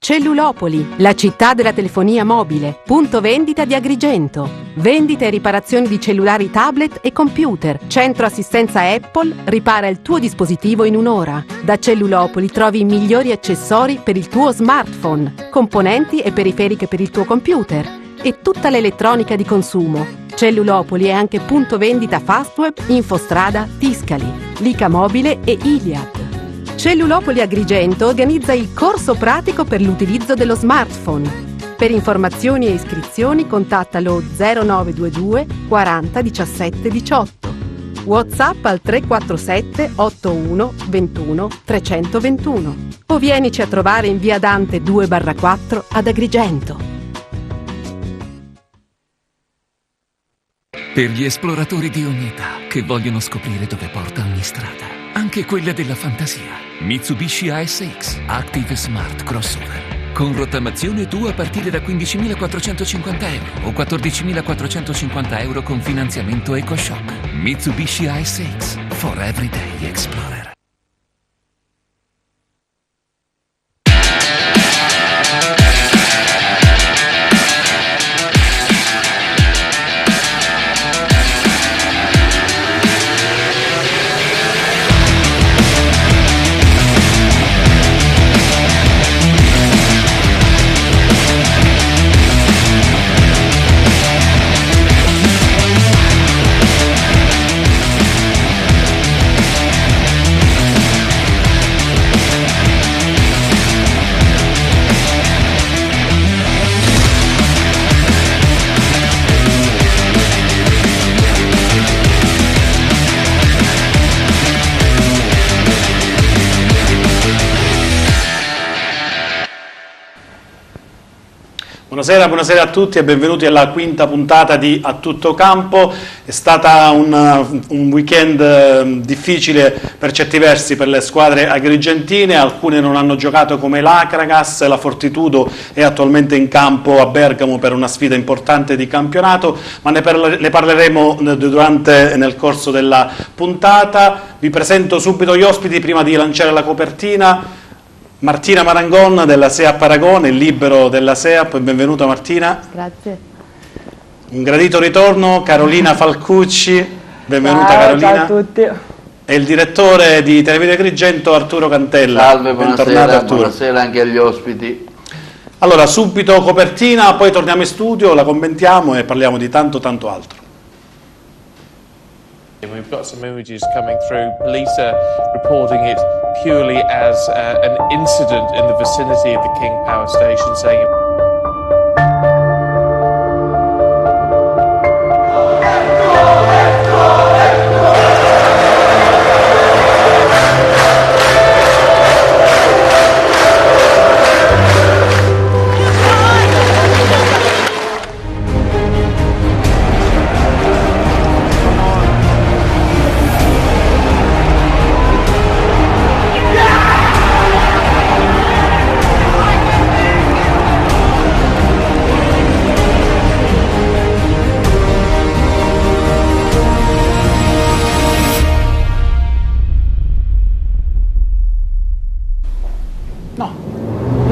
Cellulopoli, la città della telefonia mobile, punto vendita di Agrigento. Vendita e riparazioni di cellulari, tablet e computer. Centro assistenza Apple, ripara il tuo dispositivo in un'ora. Da Cellulopoli trovi i migliori accessori per il tuo smartphone, componenti e periferiche per il tuo computer e tutta l'elettronica di consumo. Cellulopoli è anche punto vendita Fastweb, Infostrada, Tiscali, Lica Mobile e Iliad. Cellulopoli Agrigento organizza il corso pratico per l'utilizzo dello smartphone. Per informazioni e iscrizioni contattalo 0922 40 17 18. WhatsApp al 347 81 21 321. O vienici a trovare in via Dante 2/4 ad Agrigento. Per gli esploratori di ogni età che vogliono scoprire dove porta ogni strada, anche quella della fantasia. Mitsubishi ASX Active Smart Crossover. Con rottamazione tu a partire da 15.450 euro o 14.450 euro con finanziamento EcoShock. Mitsubishi ASX for Everyday Explorer. Buonasera a tutti e benvenuti alla quinta puntata di A Tutto Campo. È stata un weekend difficile per certi versi per le squadre agrigentine, alcune non hanno giocato come l'Acragas, la Fortitudo è attualmente in campo a Bergamo per una sfida importante di campionato, ma ne parleremo nel corso della puntata. Vi presento subito gli ospiti prima di lanciare la copertina. Martina Marangon della SEAP Paragone, il libero della SEAP, benvenuta Martina. Grazie. Un gradito ritorno, Carolina Falcucci, benvenuta ciao, Carolina. Ciao a tutti. E il direttore di Televideo Agrigento Arturo Cantella. Salve, bentornato Arturo. Buonasera anche agli ospiti. Allora, subito copertina, poi torniamo in studio, la commentiamo e parliamo di tanto altro. We've got some images coming through. Police are reporting it purely as an incident in the vicinity of the King Power Station, saying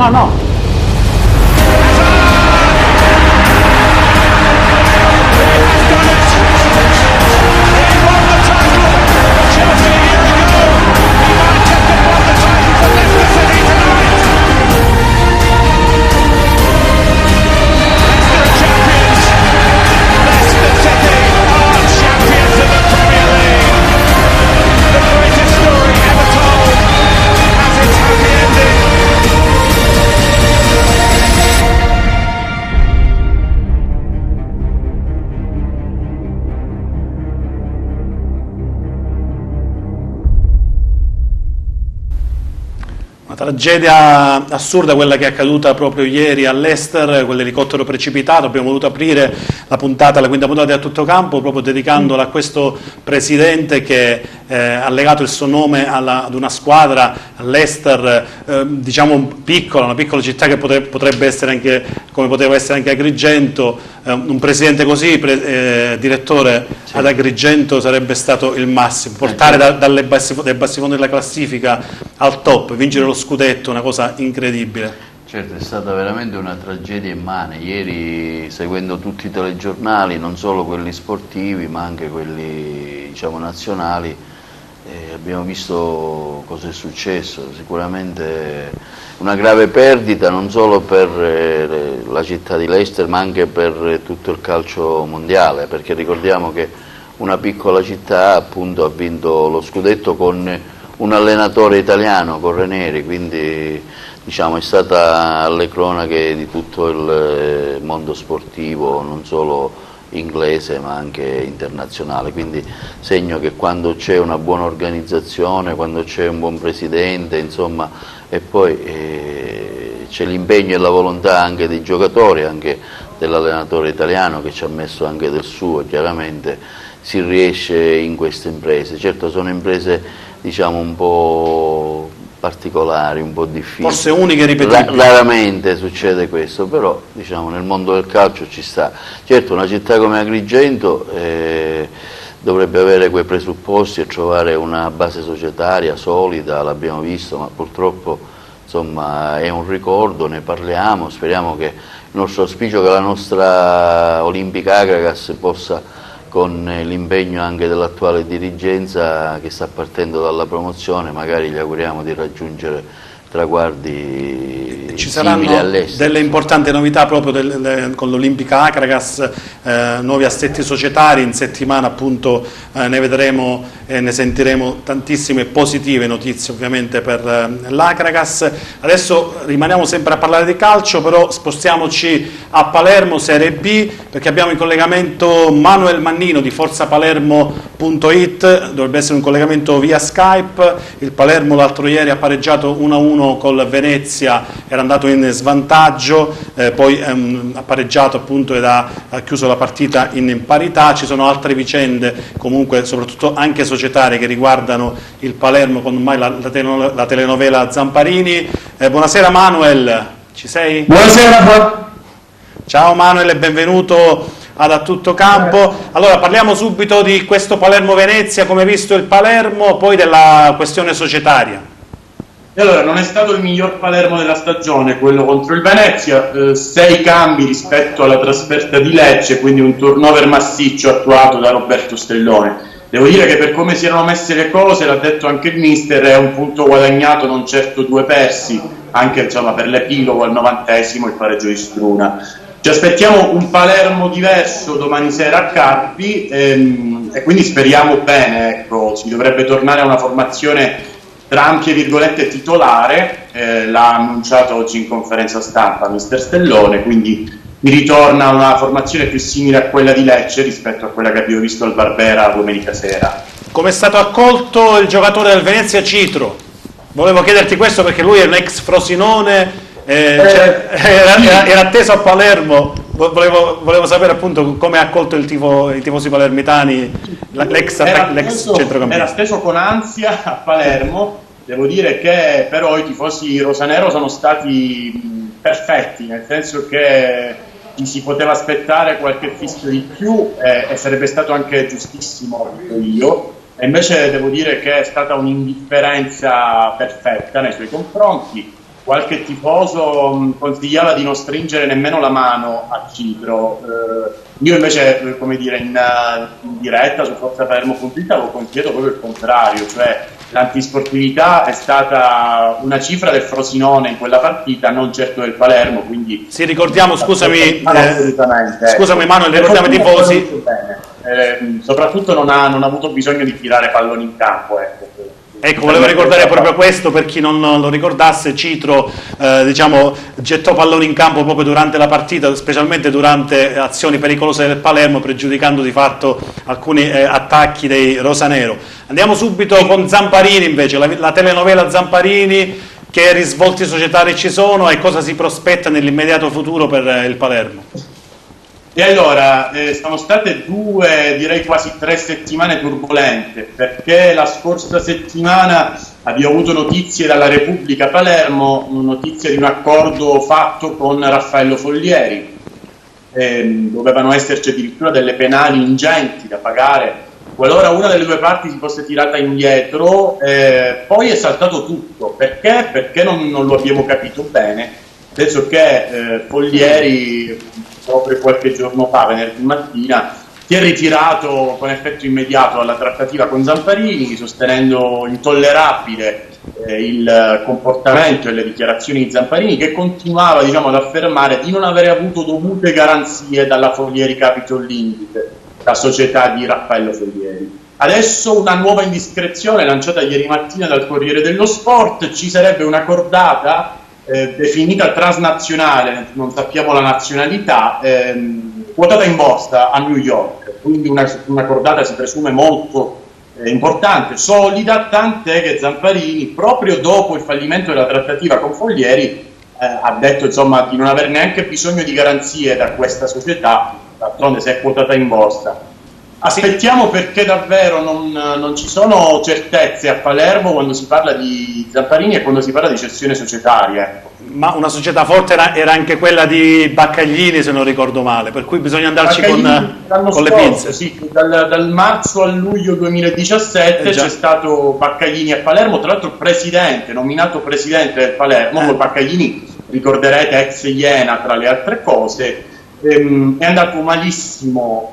No. Tragedia assurda quella che è accaduta proprio ieri all'Ester, quell'elicottero precipitato. Abbiamo voluto aprire la quinta puntata di A Tutto Campo proprio dedicandola a questo presidente che ha legato il suo nome ad una squadra, all'Ester, diciamo una piccola città che potrebbe essere anche, come poteva essere anche Agrigento. Un presidente così, direttore, sì, ad Agrigento sarebbe stato il massimo, portare dai bassi fondi della classifica al top, vincere lo scudetto, una cosa incredibile. Certo, è stata veramente una tragedia immane. Ieri, seguendo tutti i telegiornali, non solo quelli sportivi ma anche quelli, diciamo, nazionali, abbiamo visto cosa è successo. Sicuramente una grave perdita non solo per la città di Leicester ma anche per tutto il calcio mondiale, perché ricordiamo che una piccola città appunto ha vinto lo scudetto con un allenatore italiano, con Ranieri, quindi diciamo è stata alle cronache di tutto il mondo sportivo, non solo inglese ma anche internazionale, quindi segno che quando c'è una buona organizzazione, quando c'è un buon presidente, insomma, e poi c'è l'impegno e la volontà anche dei giocatori, anche dell'allenatore italiano che ci ha messo anche del suo, chiaramente si riesce in queste imprese. Certo sono imprese, diciamo, un po' particolari, un po' difficili. Forse uniche e ripetibili. Raramente succede questo, però diciamo nel mondo del calcio ci sta. Certo una città come Agrigento dovrebbe avere quei presupposti e trovare una base societaria solida, l'abbiamo visto, ma purtroppo insomma è un ricordo, ne parliamo, speriamo che il nostro auspicio che la nostra Olimpica Akragas possa, con l'impegno anche dell'attuale dirigenza che sta partendo dalla promozione, magari gli auguriamo di raggiungere traguardi ci simili saranno all'estero. delle importanti novità proprio con l'Olimpica Akragas, nuovi assetti societari, in settimana appunto ne vedremo e ne sentiremo tantissime positive notizie ovviamente per l'Akragas. Adesso rimaniamo sempre a parlare di calcio, però spostiamoci a Palermo Serie B, perché abbiamo in collegamento Manuel Mannino di forzapalermo.it, dovrebbe essere un collegamento via Skype. Il Palermo l'altro ieri ha pareggiato 1-1 col Venezia, era andato in svantaggio, poi ha pareggiato appunto ed ha chiuso la partita in parità. Ci sono altre vicende comunque soprattutto anche societarie che riguardano il Palermo, con ormai la telenovela Zamparini. Buonasera Manuel, ci sei? Buonasera. Ciao Manuel e benvenuto ad A Tutto Campo. Allora parliamo subito di questo Palermo-Venezia, come hai visto il Palermo, poi della questione societaria. E allora, non è stato il miglior Palermo della stagione quello contro il Venezia, 6 cambi rispetto alla trasferta di Lecce, quindi un turnover massiccio attuato da Roberto Stellone. Devo dire che per come si erano messe le cose, l'ha detto anche il mister, è un punto guadagnato, non certo 2 persi, anche insomma per l'epilogo al 90esimo il pareggio di Struna. Ci aspettiamo un Palermo diverso domani sera a Carpi e quindi speriamo bene, ecco, si dovrebbe tornare a una formazione tra ampie virgolette titolare, l'ha annunciato oggi in conferenza stampa mister Stellone, quindi mi ritorna una formazione più simile a quella di Lecce rispetto a quella che abbiamo visto al Barbera domenica sera. Come è stato accolto il giocatore del Venezia Citro? Volevo chiederti questo perché lui è un ex Frosinone, era atteso a Palermo. Volevo sapere appunto come ha accolto i tifosi palermitani l'ex centrocampista. Era steso con ansia a Palermo. Devo dire che però i tifosi rosanero sono stati perfetti, nel senso che ci si poteva aspettare qualche fischio di più e sarebbe stato anche giustissimo, io. E invece devo dire che è stata un'indifferenza perfetta nei suoi confronti. Qualche tifoso consigliava di non stringere nemmeno la mano a Citro. Io invece, come dire, in diretta su forzapalermo.it avevo consigliato proprio il contrario, cioè l'antisportività è stata una cifra del Frosinone in quella partita, non certo del Palermo, quindi... Sì, ricordiamo, scusami assolutamente. Manuel, ricordiamo i tifosi. Soprattutto non ha avuto bisogno di tirare palloni in campo, ecco. Ecco, volevo ricordare proprio questo per chi non lo ricordasse. Citro gettò palloni in campo proprio durante la partita, specialmente durante azioni pericolose del Palermo, pregiudicando di fatto alcuni attacchi dei rosanero. Andiamo subito con Zamparini invece, la telenovela Zamparini, che risvolti societari ci sono e cosa si prospetta nell'immediato futuro per il Palermo? E allora, sono state 2, direi quasi 3 settimane turbolente, perché la scorsa settimana abbiamo avuto notizie dalla Repubblica Palermo, notizie di un accordo fatto con Raffaello Follieri, dovevano esserci addirittura delle penali ingenti da pagare qualora una delle 2 parti si fosse tirata indietro. Poi è saltato tutto, perché? Perché non lo abbiamo capito bene. penso che Follieri proprio qualche giorno fa, venerdì mattina, si è ritirato con effetto immediato dalla trattativa con Zamparini, sostenendo intollerabile il comportamento e le dichiarazioni di Zamparini, che continuava, diciamo, ad affermare di non avere avuto dovute garanzie dalla Follieri Capital Limited, la società di Raffaello Follieri. Adesso una nuova indiscrezione lanciata ieri mattina dal Corriere dello Sport: ci sarebbe una cordata definita transnazionale, non sappiamo la nazionalità, quotata in borsa a New York, quindi una cordata si presume molto importante, solida, tant'è che Zamparini, proprio dopo il fallimento della trattativa con Follieri, ha detto, insomma, di non aver neanche bisogno di garanzie da questa società, d'altronde se è quotata in borsa. Aspettiamo, perché davvero non ci sono certezze a Palermo quando si parla di Zamparini e quando si parla di cessione societaria. Ma una società forte era anche quella di Baccaglini, se non ricordo male, per cui bisogna andarci con le pinze. Sì, dal marzo al luglio 2017 c'è stato Baccaglini a Palermo, tra l'altro nominato presidente del Palermo. Poi Baccaglini, ricorderete, ex Iena tra le altre cose. È andata malissima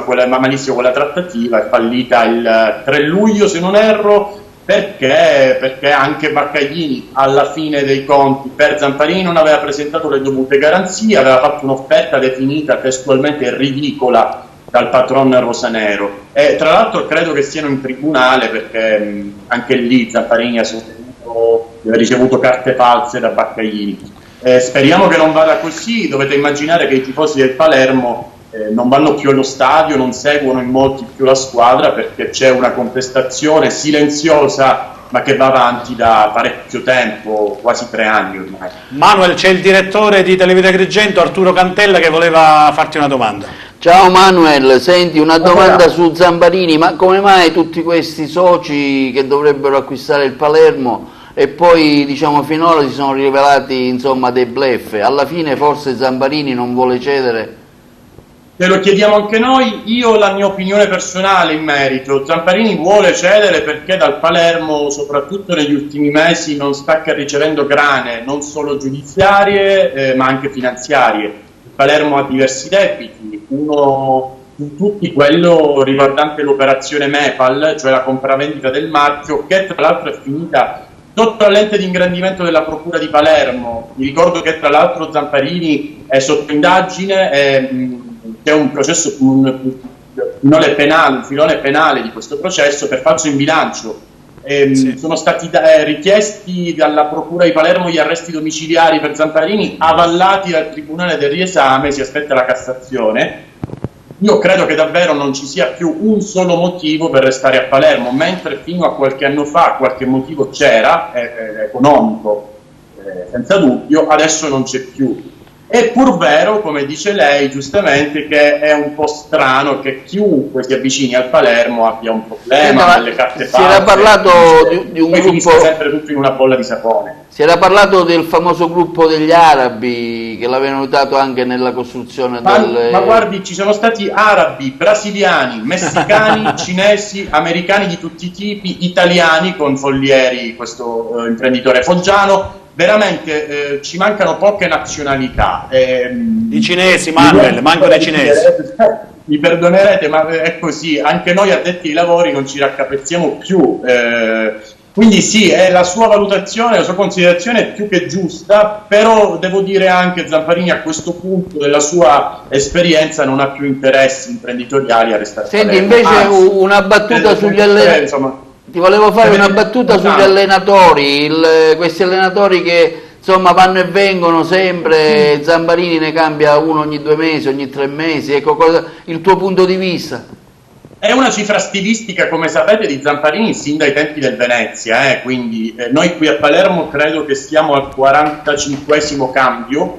quella trattativa, è fallita il 3 luglio se non erro, perché anche Baccaglini alla fine dei conti per Zamparini non aveva presentato le dovute garanzie, aveva fatto un'offerta definita testualmente ridicola dal patron rosanero, e tra l'altro credo che siano in tribunale, perché anche lì Zamparini ha sostenuto di aver ricevuto carte false da Baccaglini. Speriamo che non vada così. Dovete immaginare che i tifosi del Palermo non vanno più allo stadio, non seguono in molti più la squadra, perché c'è una contestazione silenziosa ma che va avanti da parecchio tempo, quasi 3 anni ormai. Manuel, c'è il direttore di Televisione Agrigento, Arturo Cantella, che voleva farti una domanda. Ciao Manuel, senti, una domanda su Zamparini: ma come mai tutti questi soci che dovrebbero acquistare il Palermo e poi, diciamo, finora si sono rivelati, insomma, dei bluff? Alla fine forse Zamparini non vuole cedere? Te lo chiediamo anche noi. Io la mia opinione personale in merito: Zamparini vuole cedere perché dal Palermo, soprattutto negli ultimi mesi, non sta che ricevendo grane non solo giudiziarie ma anche finanziarie. Il Palermo ha diversi debiti, uno su tutti quello riguardante l'operazione Mepal, cioè la compravendita del marchio, che tra l'altro è finita sotto la lente di ingrandimento della Procura di Palermo. Vi ricordo che tra l'altro Zamparini è sotto indagine, c'è un processo, un filone penale di questo processo per falso in bilancio. Sì. Sono stati richiesti dalla Procura di Palermo gli arresti domiciliari per Zamparini, avallati dal Tribunale del Riesame, si aspetta la Cassazione. Io credo che davvero non ci sia più un solo motivo per restare a Palermo, mentre fino a qualche anno fa qualche motivo c'era, economico, senza dubbio, adesso non c'è più. È pur vero, come dice lei giustamente, che è un po' strano che chiunque si avvicini al Palermo abbia un problema, delle carte false. Si era parlato di un gruppo, sempre tutto in una bolla di sapone. Si era parlato del famoso gruppo degli arabi che l'avevano aiutato anche nella costruzione ma guardi, ci sono stati arabi, brasiliani, messicani, cinesi, americani di tutti i tipi, italiani con Follieri, questo imprenditore foggiano. Veramente ci mancano poche nazionalità. I cinesi, Manuel, mancano i cinesi. Mi perdonerete, ma è così. Anche noi addetti ai lavori non ci raccapezziamo più. Quindi sì, la sua valutazione, la sua considerazione è più che giusta, però devo dire anche che Zamparini a questo punto della sua esperienza non ha più interessi imprenditoriali a restare. Senti, invece una battuta sugli allenatori. Ti volevo fare una battuta sugli allenatori, questi allenatori che insomma vanno e vengono sempre, Zamparini ne cambia uno ogni 2 mesi, ogni 3 mesi, ecco, il tuo punto di vista? È una cifra stilistica, come sapete, di Zamparini sin dai tempi del Venezia, quindi noi qui a Palermo credo che stiamo al 45esimo cambio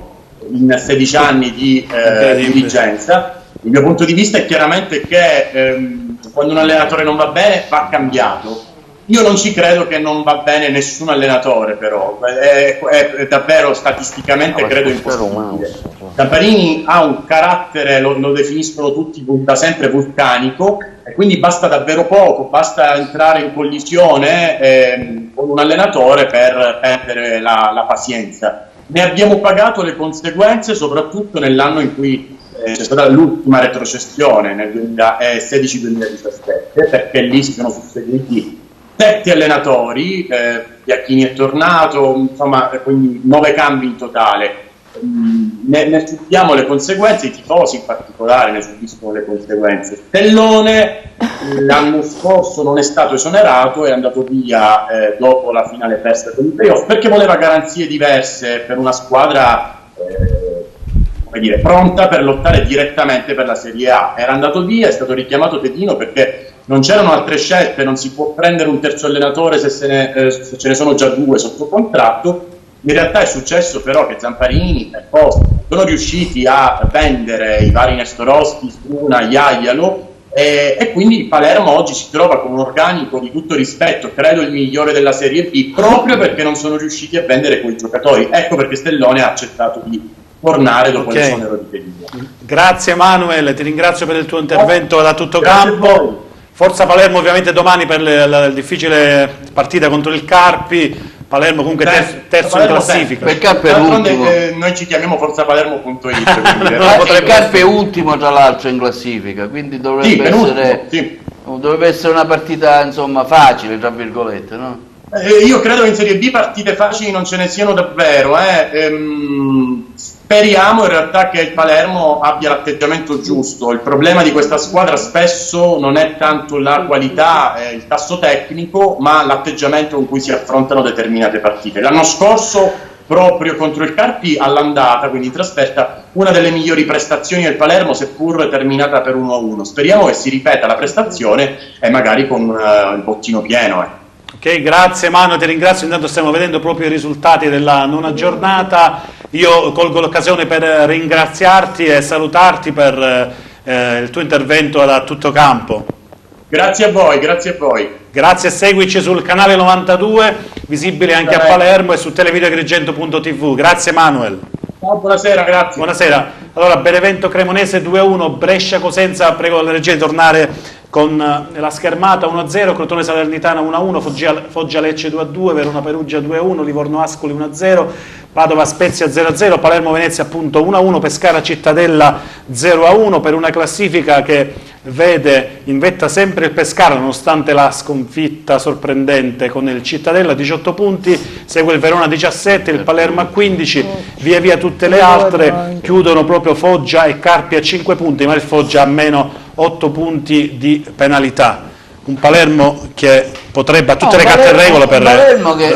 in 16 anni di dirigenza. Il mio punto di vista è chiaramente che quando un allenatore non va bene va cambiato. Io non ci credo che non va bene nessun allenatore, però è davvero statisticamente credo impossibile. Zamparini ha un carattere, lo definiscono tutti da sempre, vulcanico, e quindi basta davvero poco, basta entrare in collisione con un allenatore per perdere la pazienza. ne abbiamo pagato le conseguenze soprattutto nell'anno in cui c'è stata l'ultima retrocessione, nel 2016-2017, perché lì si sono susseguiti 7 allenatori, Iachini è tornato, insomma, quindi 9 cambi in totale. Ne subiamo le conseguenze, i tifosi in particolare ne subiscono le conseguenze. Stellone l'anno scorso non è stato esonerato, è andato via dopo la finale persa con i playoff perché voleva garanzie diverse per una squadra come dire, pronta per lottare direttamente per la Serie A. Era andato via, è stato richiamato Tedino perché non c'erano altre scelte, non si può prendere un terzo allenatore se ce ne sono già 2 sotto contratto. In realtà è successo però che Zamparini e Post sono riusciti a vendere i vari Nestorowski, Struna, Iaialo e quindi il Palermo oggi si trova con un organico di tutto rispetto, credo il migliore della Serie B, proprio perché non sono riusciti a vendere quei giocatori. Ecco perché Stellone ha accettato di tornare dopo l'esonero di Tedino. Grazie Manuel, ti ringrazio per il tuo intervento da tutto campo. Forza Palermo ovviamente domani per la difficile partita contro il Carpi. Palermo comunque terzo in classifica. Per Carpi è ultimo. Noi ci chiamiamo forzapalermo.it. Il Carpi è ultimo tra l'altro in classifica, quindi dovrebbe essere una partita insomma facile tra virgolette, no? Io credo che in Serie B partite facili non ce ne siano davvero. Speriamo in realtà che il Palermo abbia l'atteggiamento giusto. Il problema di questa squadra spesso non è tanto la qualità, il tasso tecnico, ma l'atteggiamento con cui si affrontano determinate partite. L'anno scorso, proprio contro il Carpi, all'andata, quindi in trasferta, una delle migliori prestazioni del Palermo, seppur terminata per 1-1. Speriamo che si ripeta la prestazione e magari con il bottino pieno. Ok, grazie Manu, ti ringrazio. Intanto stiamo vedendo proprio i risultati della nona giornata. Io colgo l'occasione per ringraziarti e salutarti per il tuo intervento da tutto campo. Grazie a voi, grazie a voi. Grazie, seguici sul canale 92, visibile anche a Palermo, e su televideoagrigento.tv. Grazie Manuel. Ciao, buonasera, grazie. Buonasera. Allora, Benevento Cremonese 2-1, Brescia Cosenza, prego la regia di tornare con la schermata. 1-0, Crotone Salernitana 1-1, Foggia Lecce 2-2, Verona Perugia 2-1, Livorno Ascoli 1-0, Padova Spezia 0-0, Palermo Venezia appunto 1-1, Pescara Cittadella 0-1, per una classifica che vede in vetta sempre il Pescara nonostante la sconfitta sorprendente con il Cittadella, 18 punti, segue il Verona 17, il Palermo a 15, via via tutte le altre chiudono proprio Foggia e Carpi a 5 punti, ma il Foggia ha meno 8 punti di penalità. Un Palermo che potrebbe a tutte le carte in regola per... Un Palermo che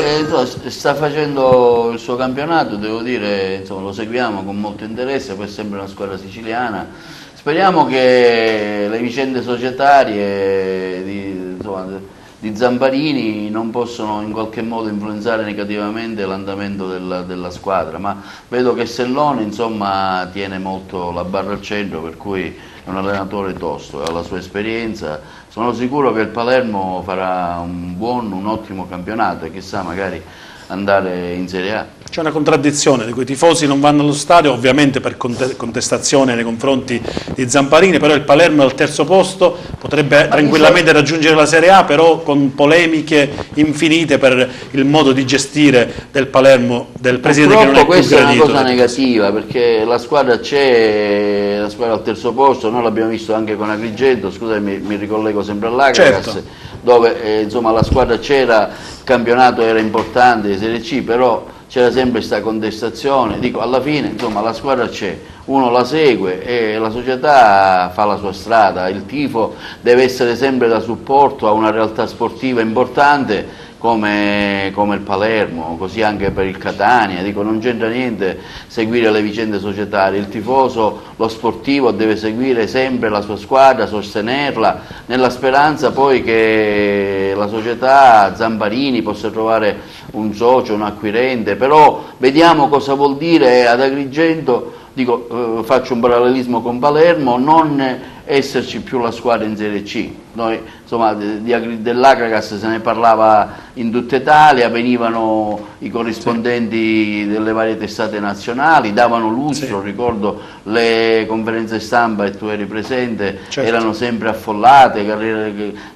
sta facendo il suo campionato, devo dire, insomma, lo seguiamo con molto interesse, poi è sempre una squadra siciliana. Speriamo che le vicende societarie di Zamparini non possono in qualche modo influenzare negativamente l'andamento della squadra, ma vedo che Stellone insomma tiene molto la barra al centro, per cui è un allenatore tosto, ha la sua esperienza. Sono sicuro che il Palermo farà un ottimo campionato e chissà magari andare in Serie A. C'è una contraddizione, di cui i tifosi non vanno allo stadio, ovviamente per contestazione nei confronti di Zamparini, però il Palermo è al terzo posto, potrebbe tranquillamente raggiungere la Serie A, però con polemiche infinite per il modo di gestire del Palermo, del presidente che non è più gradito. Questa è una cosa negativa, perché la squadra c'è, la squadra al terzo posto, noi l'abbiamo visto anche con Agrigento, scusami, mi ricollego sempre all'Agragas, certo, dove insomma la squadra c'era, il campionato era importante di Serie C, però c'era sempre questa contestazione. Dico, alla fine insomma la squadra c'è, uno la segue e la società fa la sua strada, il tifo deve essere sempre da supporto a una realtà sportiva importante come il Palermo, così anche per il Catania. Dico, non c'entra niente seguire le vicende societarie, il tifoso, lo sportivo deve seguire sempre la sua squadra, sostenerla, nella speranza poi che la società Zamparini possa trovare un socio, un acquirente, però vediamo cosa vuol dire ad Agrigento, dico, faccio un parallelismo con Palermo, non esserci più la squadra in Serie C. Noi insomma dell'Agragas se ne parlava in tutta Italia, venivano i corrispondenti delle varie testate nazionali, davano lustro, ricordo le conferenze stampa e tu eri presente, erano sempre affollate,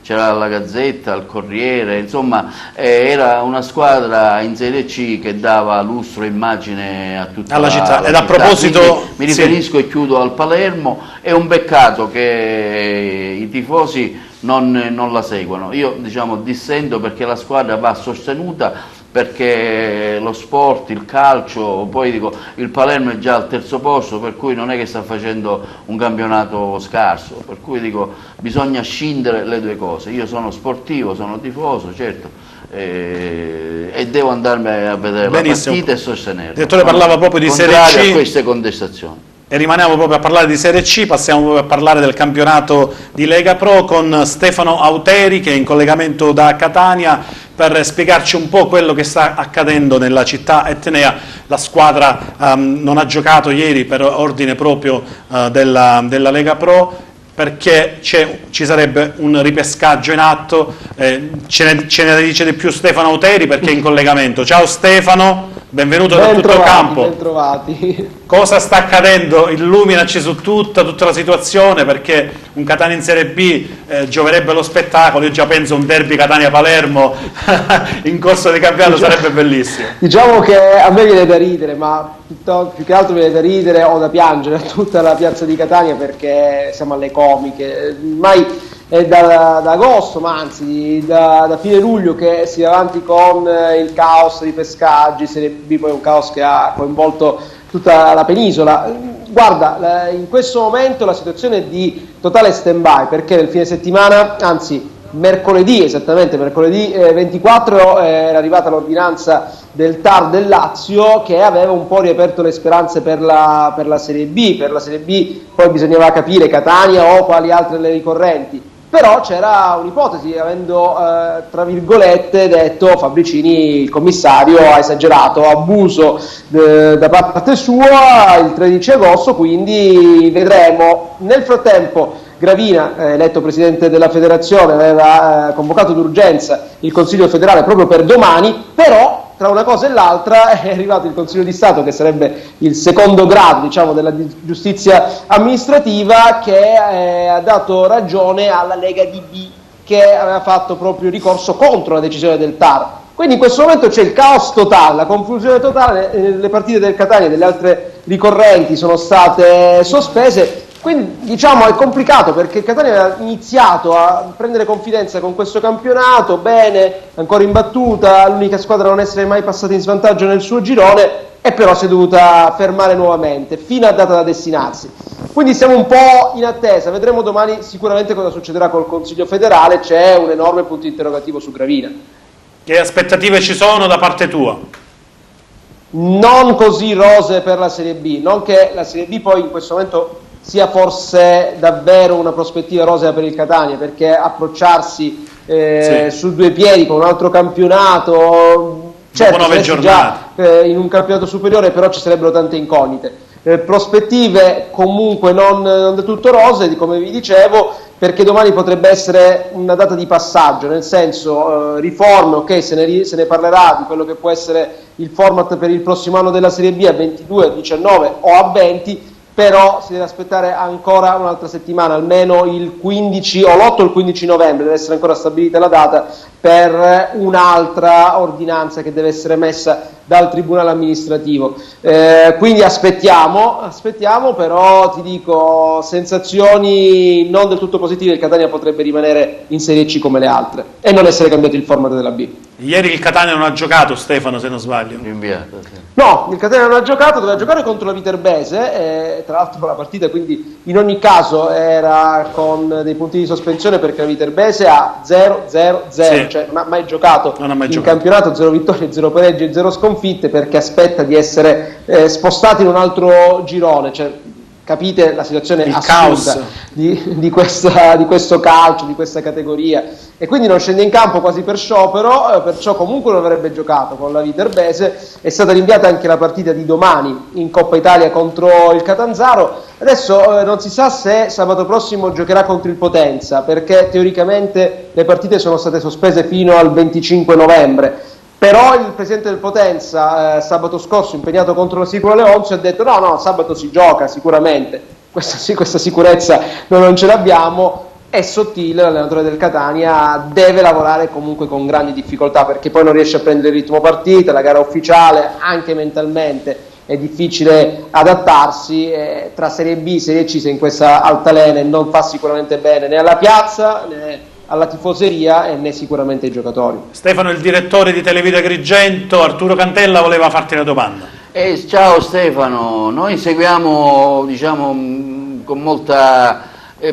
c'era la Gazzetta, il Corriere, insomma era una squadra in Serie C che dava lustro e immagine a tutta la città. Ed a proposito, quindi mi riferisco e chiudo al Palermo, è un peccato che i tifosi non la seguono. Io dissento perché la squadra va sostenuta, perché lo sport, il calcio, poi il Palermo è già al terzo posto, per cui non è che sta facendo un campionato scarso, per cui bisogna scindere le due cose. Io sono sportivo, sono tifoso, certo, e devo andarmi a vedere la partita e sostenere. Il direttore parlava proprio di Serie C. A queste contestazioni. E rimaniamo proprio a parlare di Serie C, passiamo proprio a parlare del campionato di Lega Pro con Stefano Auteri, che è in collegamento da Catania per spiegarci un po' quello che sta accadendo nella città etnea. La squadra non ha giocato ieri per ordine proprio della Lega Pro, perché ci sarebbe un ripescaggio in atto. Ce ne dice di più Stefano Auteri, perché è in collegamento. Ciao Stefano, benvenuto da Tutto Campo. Bentrovati. Cosa sta accadendo? Illuminaci su tutta la situazione, perché un Catania in Serie B gioverebbe lo spettacolo. Io già penso un derby Catania-Palermo in corso di campionato sarebbe bellissimo. Diciamo che a me viene da ridere, ma più che altro viene da ridere o da piangere tutta la piazza di Catania, perché siamo alle comiche. Ormai è da agosto, ma anzi da fine luglio, che si va avanti con il caos di pescaggi, Serie B, poi un caos che ha coinvolto tutta la penisola. Guarda, in questo momento la situazione è di totale stand-by, perché nel fine settimana, anzi mercoledì 24, era arrivata l'ordinanza del TAR del Lazio, che aveva un po' riaperto le speranze per la Serie B. Per la Serie B poi bisognava capire Catania o quali altre le ricorrenti. Però c'era un'ipotesi, avendo tra virgolette detto Fabricini, il commissario, ha esagerato, abuso da parte sua il 13 agosto, quindi vedremo. Nel frattempo Gravina, eletto presidente della federazione, aveva convocato d'urgenza il Consiglio federale proprio per domani, però tra una cosa e l'altra è arrivato il Consiglio di Stato, che sarebbe il secondo grado della giustizia amministrativa, che ha dato ragione alla Lega di B, che aveva fatto proprio ricorso contro la decisione del TAR. Quindi in questo momento c'è il caos totale, la confusione totale, le partite del Catania e delle altre ricorrenti sono state sospese. Quindi è complicato, perché il Catania ha iniziato a prendere confidenza con questo campionato, bene, ancora in battuta, l'unica squadra a non essere mai passata in svantaggio nel suo girone, e però si è dovuta fermare nuovamente, fino a data da destinarsi. Quindi siamo un po' in attesa, vedremo domani sicuramente cosa succederà col Consiglio federale. C'è un enorme punto interrogativo su Gravina. Che aspettative ci sono da parte tua? Non così rose per la Serie B, non che la Serie B poi in questo momento sia forse davvero una prospettiva rosea per il Catania, perché approcciarsi su due piedi con un altro campionato, certo 9 giornate già in un campionato superiore, però ci sarebbero tante incognite. Prospettive comunque non del tutto rosee, come vi dicevo, perché domani potrebbe essere una data di passaggio, nel senso riforme, ok, se ne parlerà di quello che può essere il format per il prossimo anno della Serie B a 22, a 19 o a 20, però si deve aspettare ancora un'altra settimana, almeno il 15 o l'8 o il 15 novembre, deve essere ancora stabilita la data per un'altra ordinanza che deve essere messa dal Tribunale amministrativo. Quindi aspettiamo, però ti dico, sensazioni non del tutto positive. Il Catania potrebbe rimanere in Serie C come le altre e non essere cambiato il format della B. Ieri il Catania non ha giocato, Stefano, se non sbaglio. Rinviato, sì. No, il Catania non ha giocato, doveva giocare contro la Viterbese, tra l'altro la partita quindi in ogni caso era con dei punti di sospensione, perché la Viterbese ha 0-0-0, sì. Cioè non ha mai giocato in campionato, 0 vittorie, 0 pareggi e 0 sconfitte, perché aspetta di essere spostato in un altro girone, cioè capite la situazione il assurda caos di questo calcio, di questa categoria, e quindi non scende in campo quasi per sciopero, perciò comunque non avrebbe giocato con la Viterbese. È stata rinviata anche la partita di domani in Coppa Italia contro il Catanzaro. Adesso non si sa se sabato prossimo giocherà contro il Potenza, perché teoricamente le partite sono state sospese fino al 25 novembre. Però il presidente del Potenza sabato scorso, impegnato contro la Sicula Leonzio, ha detto no, sabato si gioca sicuramente, questa sicurezza noi non ce l'abbiamo. E Sottile, l'allenatore del Catania, deve lavorare comunque con grandi difficoltà, perché poi non riesce a prendere il ritmo partita, la gara ufficiale, anche mentalmente è difficile adattarsi, tra Serie B e Serie C, se in questa altalena non fa sicuramente bene né alla piazza né alla tifoseria e né sicuramente ai giocatori. Stefano, il direttore di Televita Agrigento, Arturo Cantella, voleva farti una domanda. Ciao Stefano, noi seguiamo con molta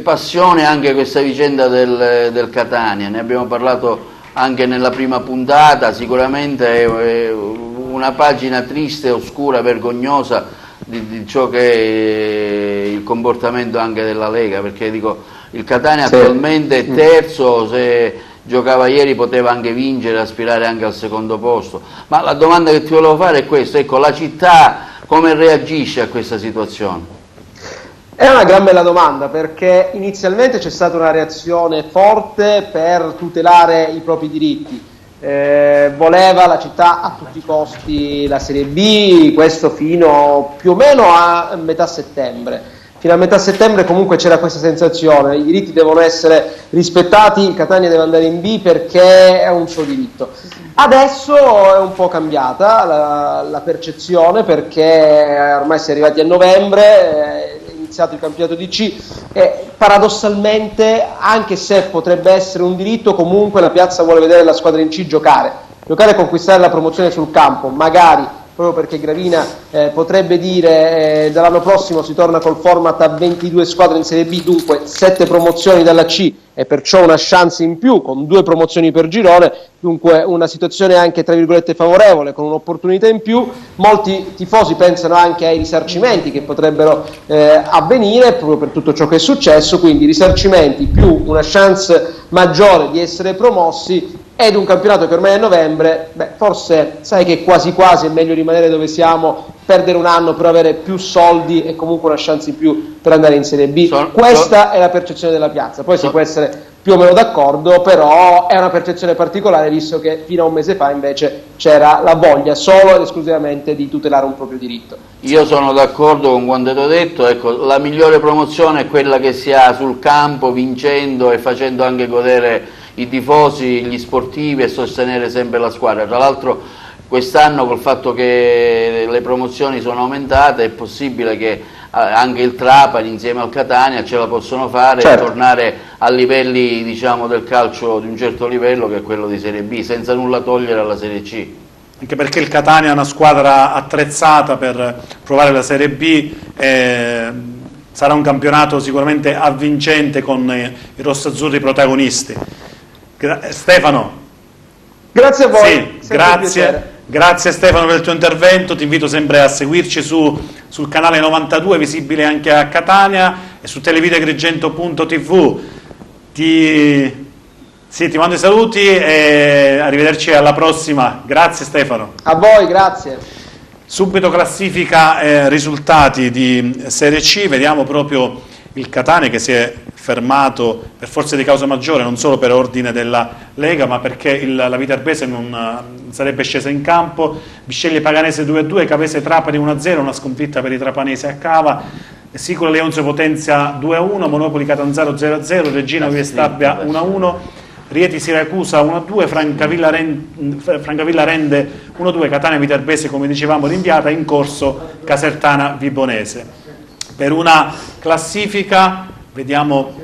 passione anche questa vicenda del Catania, ne abbiamo parlato anche nella prima puntata. Sicuramente è una pagina triste, oscura, vergognosa di ciò che è il comportamento anche della Lega, perché dico, il Catania attualmente è terzo, se giocava ieri poteva anche vincere, aspirare anche al secondo posto. Ma la domanda che ti volevo fare è questa, ecco, la città come reagisce a questa situazione? È una gran bella domanda, perché inizialmente c'è stata una reazione forte per tutelare i propri diritti. Voleva la città a tutti i costi la Serie B, questo fino più o meno a metà settembre. Fino a metà settembre comunque c'era questa sensazione, i diritti devono essere rispettati, il Catania deve andare in B perché è un suo diritto. Adesso è un po' cambiata la percezione, perché ormai si è arrivati a novembre, è iniziato il campionato di C, e paradossalmente, anche se potrebbe essere un diritto, comunque la piazza vuole vedere la squadra in C giocare e conquistare la promozione sul campo, magari proprio perché Gravina potrebbe dire dall'anno prossimo si torna col format a 22 squadre in Serie B, dunque 7 promozioni dalla C e perciò una chance in più con 2 promozioni per girone, dunque una situazione anche tra virgolette favorevole, con un'opportunità in più. Molti tifosi pensano anche ai risarcimenti che potrebbero avvenire proprio per tutto ciò che è successo, quindi risarcimenti più una chance maggiore di essere promossi. Ed un campionato che ormai è novembre, forse sai che quasi quasi è meglio rimanere dove siamo, perdere un anno per avere più soldi e comunque una chance in più per andare in Serie B. Questa è la percezione della piazza, poi si può essere più o meno d'accordo, però è una percezione particolare, visto che fino a un mese fa invece c'era la voglia solo ed esclusivamente di tutelare un proprio diritto. Io sono d'accordo con quanto ti ho detto, ecco, la migliore promozione è quella che si ha sul campo, vincendo e facendo anche godere i tifosi, gli sportivi, e sostenere sempre la squadra. Tra l'altro quest'anno, col fatto che le promozioni sono aumentate, è possibile che anche il Trapani insieme al Catania ce la possono fare, certo, e tornare a livelli, diciamo, del calcio di un certo livello, che è quello di Serie B, senza nulla togliere alla Serie C. Anche perché il Catania è una squadra attrezzata per provare la Serie B, sarà un campionato sicuramente avvincente con i rossazzurri protagonisti. Stefano, grazie a voi. Sì, grazie Stefano per il tuo intervento. Ti invito sempre a seguirci sul canale 92, visibile anche a Catania, e su televitaagrigento.tv. Ti mando i saluti e arrivederci alla prossima. Grazie Stefano. A voi, grazie. Subito classifica risultati di Serie C. Vediamo proprio il Catania che si è fermato per forza di causa maggiore, non solo per ordine della Lega, ma perché la Viterbese non sarebbe scesa in campo. Bisceglie Paganese 2-2, Cavese Trapani 1-0, una sconfitta per i trapanesi a Cava. Sicula Leonzio Potenza 2-1, Monopoli Catanzaro 0-0, Regina Viestabia 1-1, Rieti Siracusa 1-2, Francavilla Rende 1-2, Catania Viterbese, come dicevamo, rinviata, in corso Casertana Vibonese. Per una classifica, vediamo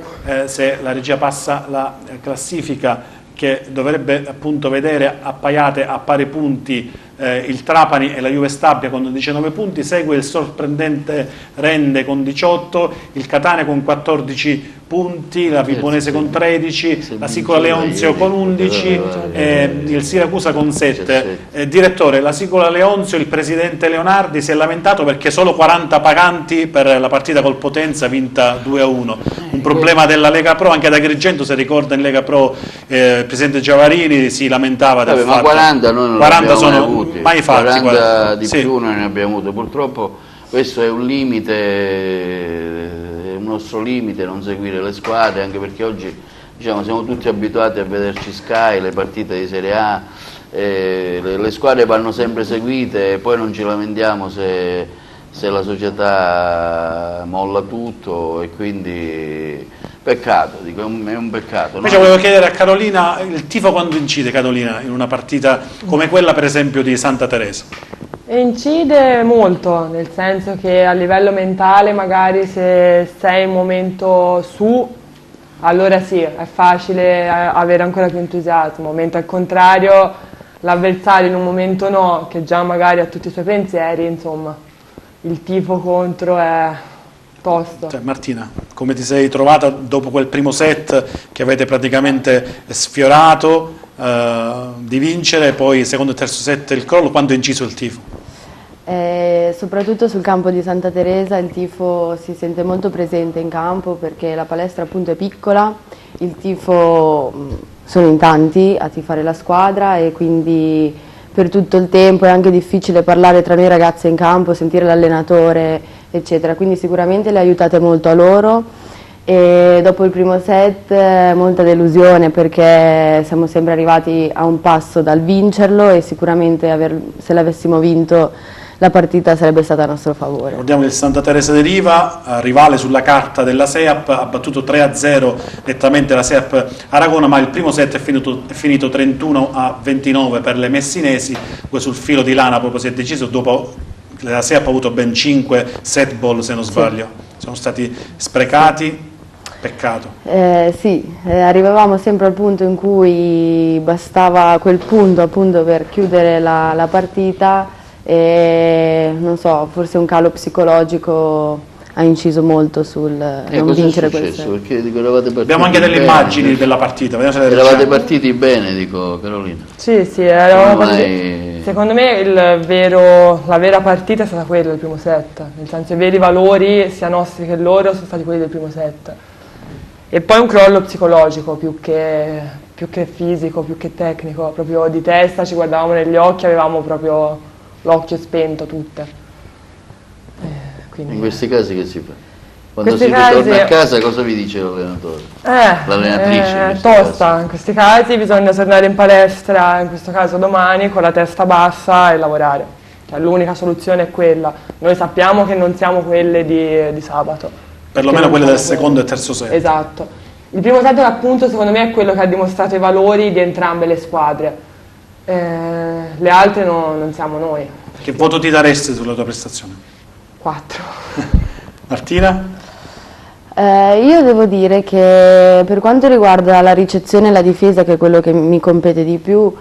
se la regia passa la classifica, che dovrebbe appunto vedere appaiate a pari punti il Trapani e la Juve Stabia con 19 punti, segue il sorprendente Rende con 18, il Catania con 14 punti, la Vibonese con 13, la Sicola Leonzio con 11 e il Siracusa con 7. Direttore, la Sicola Leonzio, il presidente Leonardi si è lamentato perché solo 40 paganti per la partita col Potenza vinta 2-1, un problema della Lega Pro, anche ad Agrigento, se ricorda in Lega Pro il presidente Giavarini si lamentava del fatto. Ma 40 noi non 40 abbiamo sono avuti, mai fatti, 40 di sì. più non ne abbiamo avuto, purtroppo questo è un limite, è un nostro limite non seguire le squadre, anche perché oggi diciamo, siamo tutti abituati a vederci Sky, le partite di Serie A, le squadre vanno sempre seguite e poi non ci lamentiamo se la società molla tutto, e quindi peccato, dico, è un peccato. Invece volevo chiedere a Carolina, il tifo quando incide, Carolina, in una partita come quella per esempio di Santa Teresa? Incide molto, nel senso che a livello mentale magari se sei in un momento su, allora sì, è facile avere ancora più entusiasmo, mentre al contrario l'avversario in un momento no, che già magari ha tutti i suoi pensieri, insomma, il tifo contro è tosto. Cioè, Martina, come ti sei trovata dopo quel primo set che avete praticamente sfiorato di vincere, poi secondo e terzo set il crollo, quando è inciso il tifo? Soprattutto sul campo di Santa Teresa il tifo si sente molto presente in campo, perché la palestra appunto è piccola, il tifo sono in tanti a tifare la squadra e quindi per tutto il tempo è anche difficile parlare tra noi ragazze in campo, sentire l'allenatore eccetera, quindi sicuramente le aiutate molto a loro. E dopo il primo set molta delusione, perché siamo sempre arrivati a un passo dal vincerlo e sicuramente se l'avessimo vinto la partita sarebbe stata a nostro favore. Ricordiamo che il Santa Teresa de Riva, rivale sulla carta della SEAP, ha battuto 3-0 nettamente la SEAP Aragona, ma il primo set è finito 31-29 per le messinesi, poi sul filo di lana proprio si è deciso, dopo la SEAP ha avuto ben 5 set ball se non sbaglio, sono stati sprecati. Peccato. Arrivavamo sempre al punto in cui bastava quel punto appunto per chiudere la partita e non so, forse un calo psicologico ha inciso molto sul non vincere quel set. Perché dico, eravate partiti abbiamo anche delle immagini della partita. Eravate partiti bene, dico, Carolina. Sì, eravamo partiti. Secondo me la vera partita è stata quella del primo set, nel senso i veri valori sia nostri che loro sono stati quelli del primo set. E poi un crollo psicologico più che fisico, più che tecnico, proprio di testa, ci guardavamo negli occhi, avevamo proprio l'occhio spento tutte. In questi casi che si fa? Quando si ritorna a casa cosa vi dice l'allenatore? L'allenatrice? È tosta, in questi casi bisogna tornare in palestra, in questo caso domani, con la testa bassa e lavorare. Cioè, l'unica soluzione è quella. Noi sappiamo che non siamo quelle di sabato. Perlomeno quelle del secondo e terzo set. Esatto. Il primo set appunto secondo me è quello che ha dimostrato i valori di entrambe le squadre. Le altre non siamo noi. Che voto ti daresti sulla tua prestazione? 4. Martina? Io devo dire che per quanto riguarda la ricezione e la difesa, che è quello che mi compete di più,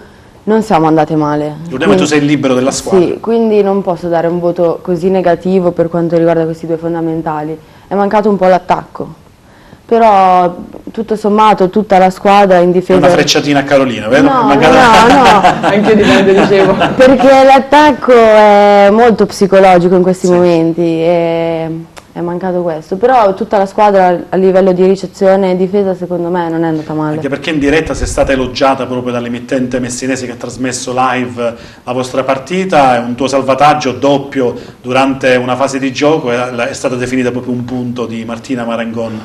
non siamo andate male. Tu sei il libero della squadra. Sì, quindi non posso dare un voto così negativo per quanto riguarda questi due fondamentali. È mancato un po' l'attacco, però tutto sommato tutta la squadra in difesa... Una frecciatina a Carolina, vero? No, anche dipende, dicevo. Perché l'attacco è molto psicologico in questi momenti e è mancato questo, però tutta la squadra a livello di ricezione e difesa secondo me non è andata male. Anche perché in diretta sei stata elogiata proprio dall'emittente messinese che ha trasmesso live la vostra partita, è un tuo salvataggio doppio durante una fase di gioco, è stata definita proprio un punto di Martina Marangon.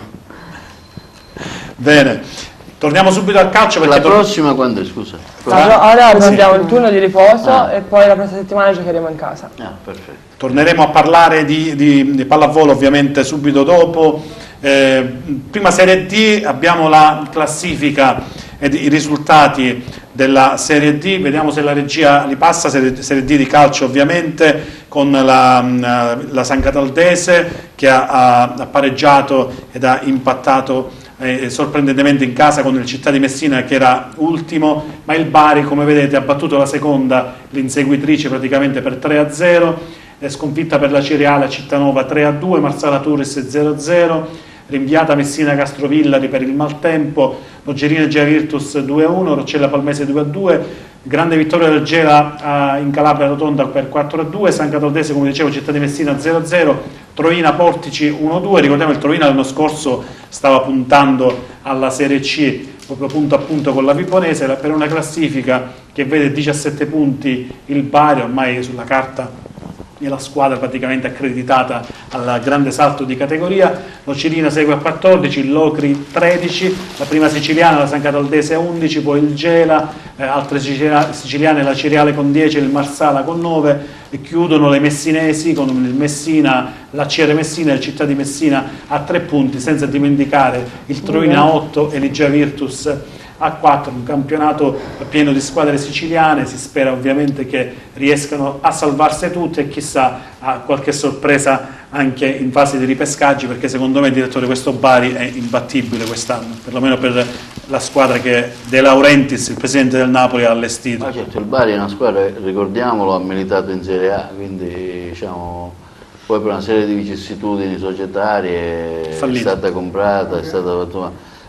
Bene, torniamo subito al calcio perché la prossima quando è, scusa? Ora abbiamo il turno di riposo e poi la prossima settimana giocheremo in casa. Perfetto. Torneremo a parlare di pallavolo ovviamente subito dopo. Prima Serie D, abbiamo la classifica e i risultati della Serie D, vediamo se la regia li passa. Serie D di calcio ovviamente, con la San Cataldese che ha pareggiato ed ha impattato sorprendentemente in casa con il Città di Messina che era ultimo, ma il Bari, come vedete, ha battuto la seconda, l'inseguitrice, praticamente per 3-0, sconfitta per la Cireale Cittanova 3-2, Marsala Turris 0-0, rinviata Messina Castrovillari per il maltempo, Nogerina Gea Virtus 2-1, Roccella Palmese 2-2, grande vittoria del Gela in Calabria Rotonda per 4-2, San Cataldese, come dicevo, Città di Messina 0-0, Troina Portici 1-2. Ricordiamo il Troina l'anno scorso stava puntando alla Serie C proprio punto a punto con la Vibonese, per una classifica che vede 17 punti il Bari, ormai sulla carta è la squadra praticamente accreditata al grande salto di categoria. L'Ocirina segue a 14, il Locri 13, la prima siciliana, la San Cataldese 11, poi il Gela, altre siciliane, la Cireale con 10 e il Marsala con 9, e chiudono le messinesi con il Messina, la CR Messina e il Città di Messina a 3 punti, senza dimenticare il Troina a 8 e l'Igea Virtus a 4, un campionato pieno di squadre siciliane. Si spera ovviamente che riescano a salvarsi tutte e chissà a qualche sorpresa anche in fase di ripescaggi, perché secondo me, direttore, questo Bari è imbattibile quest'anno, perlomeno per la squadra che De Laurentiis, il presidente del Napoli, ha allestito. Ma certo, il Bari è una squadra, ricordiamolo, ha militato in Serie A, quindi diciamo, poi per una serie di vicissitudini societarie è stata comprata, è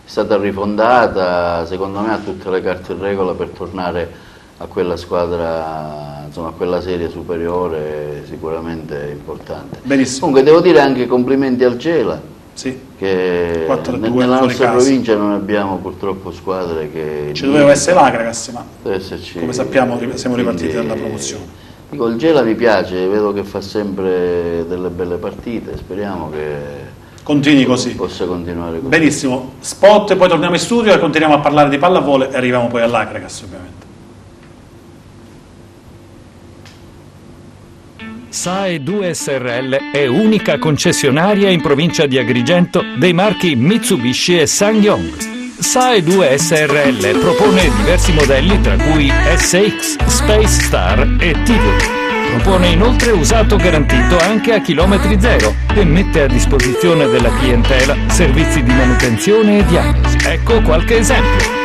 stata rifondata, secondo me ha tutte le carte in regola per tornare a quella squadra, insomma a quella serie superiore sicuramente importante. Benissimo. Comunque devo dire anche complimenti al Gela, sì, che nella nostra provincia non abbiamo purtroppo squadre che... Ci doveva essere l'Agragas, ma esserci, come sappiamo siamo ripartiti dalla promozione. Dico, il Gela mi piace, vedo che fa sempre delle belle partite, speriamo che continui così. Possa continuare così. Benissimo, spot, poi torniamo in studio e continuiamo a parlare di pallavolo e arriviamo poi all'Agragas, ovviamente. SAE2 SRL è unica concessionaria in provincia di Agrigento dei marchi Mitsubishi e SsangYong. SAE2 SRL propone diversi modelli tra cui SX, Space Star e Tigre. Propone inoltre usato garantito anche a chilometri zero e mette a disposizione della clientela servizi di manutenzione e diagnosi. Ecco qualche esempio.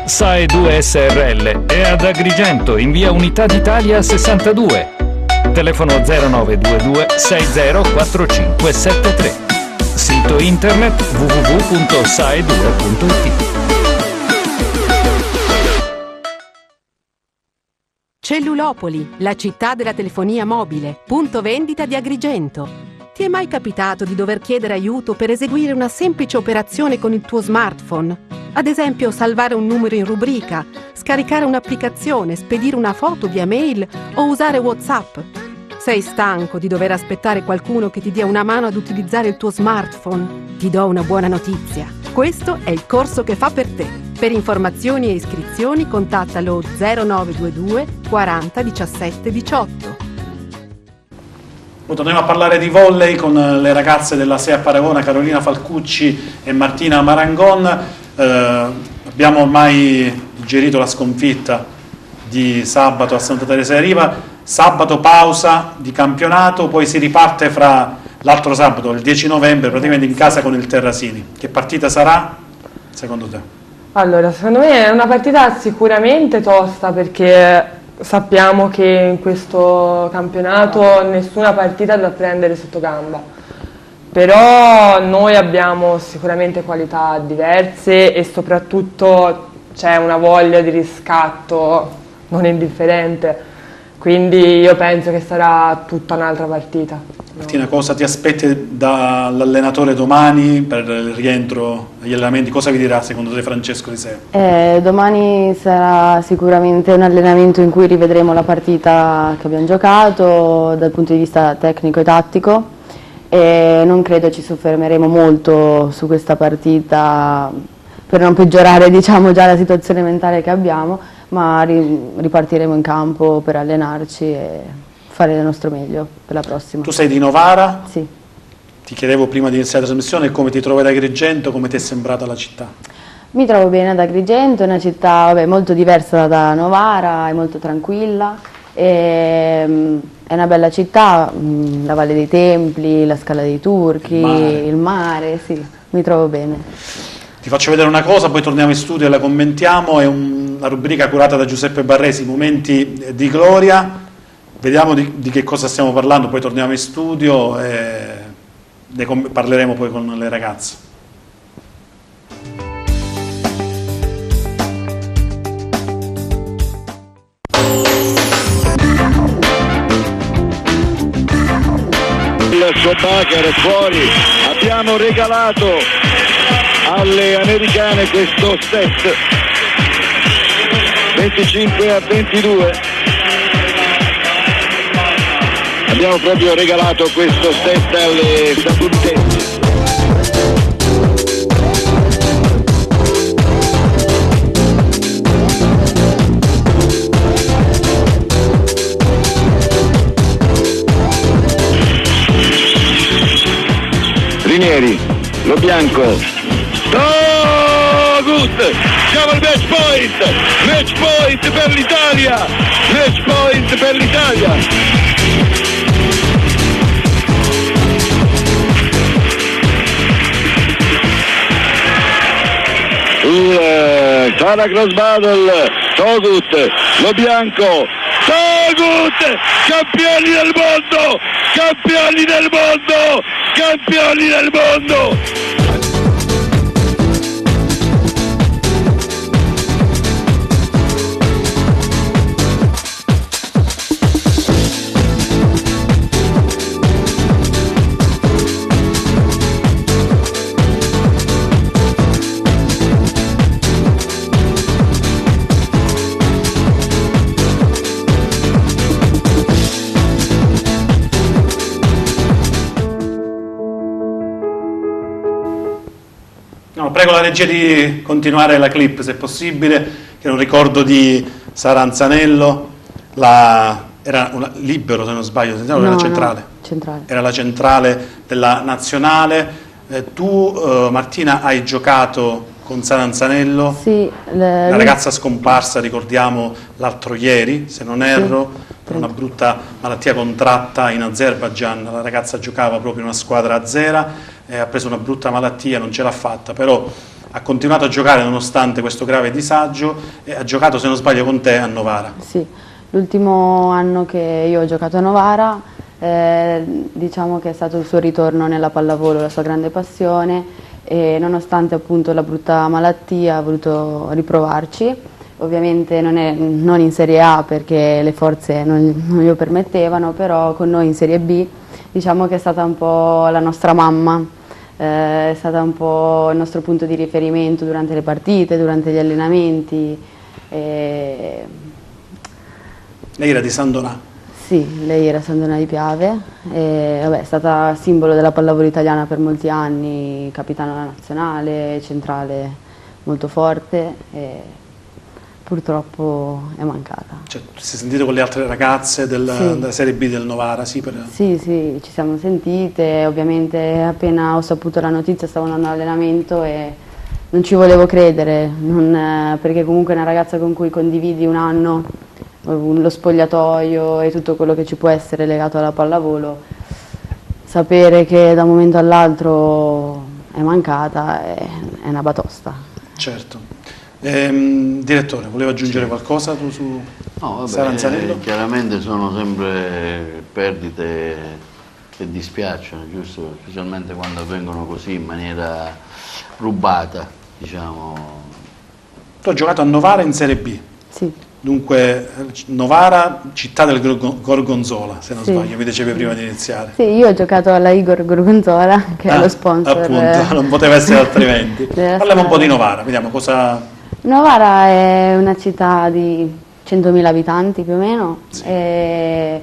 SAE2 SRL è ad Agrigento in via Unità d'Italia 62. Telefono 0922 604573. Sito internet www.sae2.it. Cellulopoli, la città della telefonia mobile, punto vendita di Agrigento. Ti è mai capitato di dover chiedere aiuto per eseguire una semplice operazione con il tuo smartphone? Ad esempio salvare un numero in rubrica, scaricare un'applicazione, spedire una foto via mail o usare WhatsApp? Sei stanco di dover aspettare qualcuno che ti dia una mano ad utilizzare il tuo smartphone? Ti do una buona notizia. Questo è il corso che fa per te. Per informazioni e iscrizioni contattalo 0922 40 17 18. Torniamo a parlare di volley con le ragazze della SEA Paragona, Carolina Falcucci e Martina Marangon. Abbiamo ormai digerito la sconfitta di sabato a Santa Teresa di Riva. Sabato pausa di campionato, poi si riparte fra l'altro sabato, il 10 novembre, praticamente in casa con il Terrasini. Che partita sarà, secondo te? Allora, secondo me è una partita sicuramente tosta, perché sappiamo che in questo campionato nessuna partita da prendere sotto gamba. Però noi abbiamo sicuramente qualità diverse e soprattutto c'è una voglia di riscatto non indifferente. Quindi io penso che sarà tutta un'altra partita. Martina, cosa ti aspetti dall'allenatore domani per il rientro agli allenamenti? Cosa vi dirà secondo te Francesco Risea? Domani sarà sicuramente un allenamento in cui rivedremo la partita che abbiamo giocato dal punto di vista tecnico e tattico, e non credo ci soffermeremo molto su questa partita per non peggiorare, diciamo, già la situazione mentale che abbiamo, ma ripartiremo in campo per allenarci e fare il nostro meglio per la prossima. Tu sei di Novara? Sì. Ti chiedevo prima di iniziare la trasmissione come ti trovi ad Agrigento, come ti è sembrata la città? Mi trovo bene ad Agrigento, è una città molto diversa da Novara, è molto tranquilla È una bella città, la Valle dei Templi, la Scala dei Turchi, il mare, sì, mi trovo bene. Ti faccio vedere una cosa, poi torniamo in studio e la commentiamo. È una rubrica curata da Giuseppe Barresi, Momenti di Gloria. Vediamo di che cosa stiamo parlando, poi torniamo in studio e ne parleremo poi con le ragazze. Il Schumacher è fuori, abbiamo regalato alle americane questo set 25-22, abbiamo proprio regalato questo set alle statunitensi. Rinieri, Lo Bianco, Togut, siamo al match point per l'Italia, match point per l'Italia. Il Sara Cross Battle, Togut, Lo Bianco, Togut, campioni del mondo, campioni del mondo, campioni del mondo! Prego la regia di continuare la clip se possibile, che è un ricordo di Sara Anzanello, era libero se non sbaglio, no, era centrale. Era la centrale della nazionale. Tu Martina hai giocato con Sara Anzanello, sì, la ragazza scomparsa, ricordiamo l'altro ieri se non erro, sì, per una brutta malattia contratta in Azerbaijan. La ragazza giocava proprio in una squadra azera, ha preso una brutta malattia, non ce l'ha fatta, però ha continuato a giocare nonostante questo grave disagio e ha giocato, se non sbaglio, con te a Novara. Sì, l'ultimo anno che io ho giocato a Novara, diciamo che è stato il suo ritorno nella pallavolo, la sua grande passione, e nonostante appunto la brutta malattia ha voluto riprovarci. Ovviamente non in Serie A perché le forze non glielo permettevano, però con noi in Serie B diciamo che è stata un po' la nostra mamma, è stata un po' il nostro punto di riferimento durante le partite, durante gli allenamenti. Lei era di San Donà? Sì, lei era San Donà di Piave, è stata simbolo della pallavolo italiana per molti anni, capitana nazionale, centrale molto forte. Purtroppo è mancata. Cioè, si è sentito con le altre ragazze della Serie B del Novara? Sì, sì, ci siamo sentite, ovviamente appena ho saputo la notizia stavo andando all'allenamento e non ci volevo credere, perché comunque è una ragazza con cui condividi un anno, lo spogliatoio e tutto quello che ci può essere legato alla pallavolo. Sapere che da un momento all'altro è mancata è una batosta. Certo. Direttore, voleva aggiungere qualcosa tu su Sara Anzanello? Chiaramente sono sempre perdite che dispiacciono, giusto? Specialmente quando avvengono così in maniera rubata, diciamo. Tu hai giocato a Novara in Serie B? Sì. Dunque Novara, città del Gorgonzola, se non sbaglio, mi dicevi prima di iniziare. Sì, io ho giocato alla Igor Gorgonzola, che è lo sponsor. Appunto, non poteva essere altrimenti. Parliamo un po' di Novara, vediamo cosa... Novara è una città di 100.000 abitanti più o meno, sì. È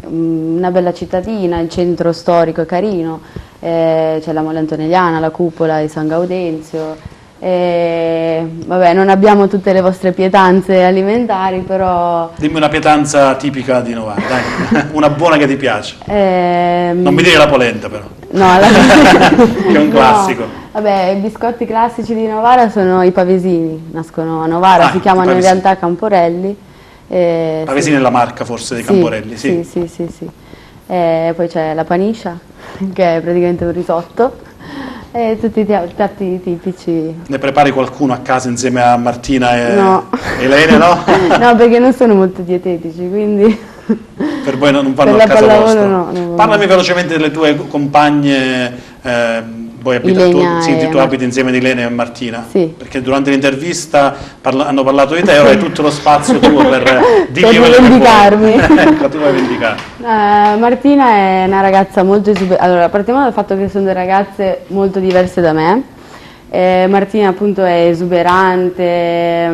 una bella cittadina, il centro storico è carino, c'è la Mole Antonelliana, la cupola di San Gaudenzio, vabbè, non abbiamo tutte le vostre pietanze alimentari, però... Dimmi una pietanza tipica di Novara, dai, una buona che ti piace. Non mi dire la polenta però. No, che è un classico. No. Vabbè, i biscotti classici di Novara sono i pavesini, nascono a Novara, si chiamano in realtà Camporelli, Pavesini è la marca forse dei Camporelli, sì. Sì. Poi c'è la paniscia, che è praticamente un risotto, e tutti i piatti tipici. Ne prepari qualcuno a casa insieme a Martina e No. Elena, no? No, perché non sono molto dietetici, quindi... Per voi non vanno Per a casa la vostra? pallavolo no. Parlami velocemente delle tue compagne, voi tu abiti insieme di Elena e Martina? Sì. Perché durante l'intervista hanno parlato di te, ora è tutto lo spazio tuo per dire Per rivendicarmi. Ecco, tu vuoi vendicare. Martina è una ragazza molto esuberante. Allora, partiamo dal fatto che sono due ragazze molto diverse da me. Martina appunto è esuberante,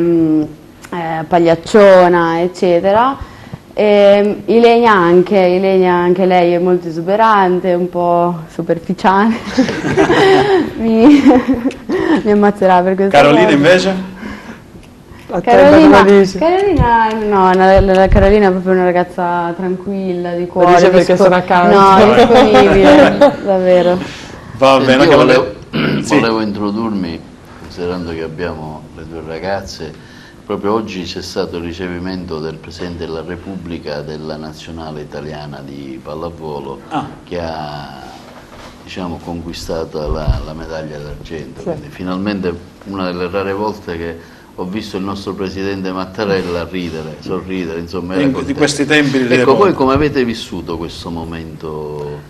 pagliacciona, eccetera. Ilenia anche lei è molto esuberante, un po' superficiale. mi ammazzerà per questo. Carolina invece? Carolina no, la Carolina è proprio una ragazza tranquilla, di cuore. Lo dice perché sono accanto. No, disponibile, davvero. Va bene, volevo introdurmi, considerando che abbiamo le due ragazze. Proprio oggi c'è stato il ricevimento del Presidente della Repubblica della Nazionale Italiana di pallavolo che ha conquistato la medaglia d'argento. Quindi finalmente una delle rare volte che ho visto il nostro Presidente Mattarella ridere, sorridere, insomma. Di questi tempi ecco, voi come avete vissuto questo momento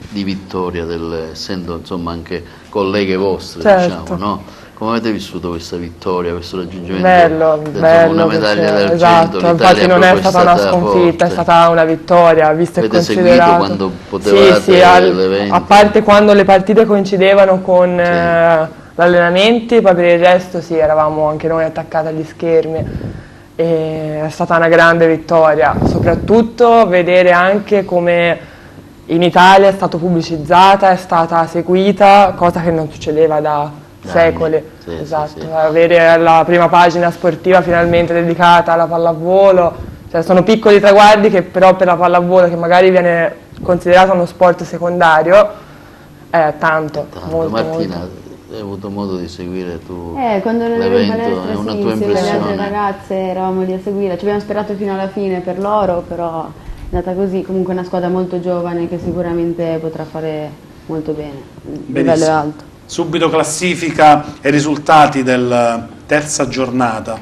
di vittoria, essendo insomma anche colleghe vostre, certo. no? Come avete vissuto questa vittoria, questo raggiungimento? Bello, una medaglia d'argento. Esatto, infatti non è stata una sconfitta, è stata una vittoria, visto e considerato. Avete seguito quando potevate l'evento? A parte quando le partite coincidevano con l'allenamento, poi per il resto eravamo anche noi attaccati agli schermi. E è stata una grande vittoria, soprattutto vedere anche come in Italia è stata pubblicizzata, è stata seguita, cosa che non succedeva da secoli. Esatto. Avere la prima pagina sportiva finalmente dedicata alla pallavolo, sono piccoli traguardi che però per la pallavolo, che magari viene considerato uno sport secondario, è tanto. Molto, Martina, molto. hai avuto modo di seguire tu quando non ero in l'evento, palestra, è una sì, tua insieme alle altre impressione? ragazze eravamo lì a seguire, ci abbiamo sperato fino alla fine per loro, però è andata così. Comunque è una squadra molto giovane che sicuramente potrà fare molto bene, il livello è alto. Subito classifica e risultati della terza giornata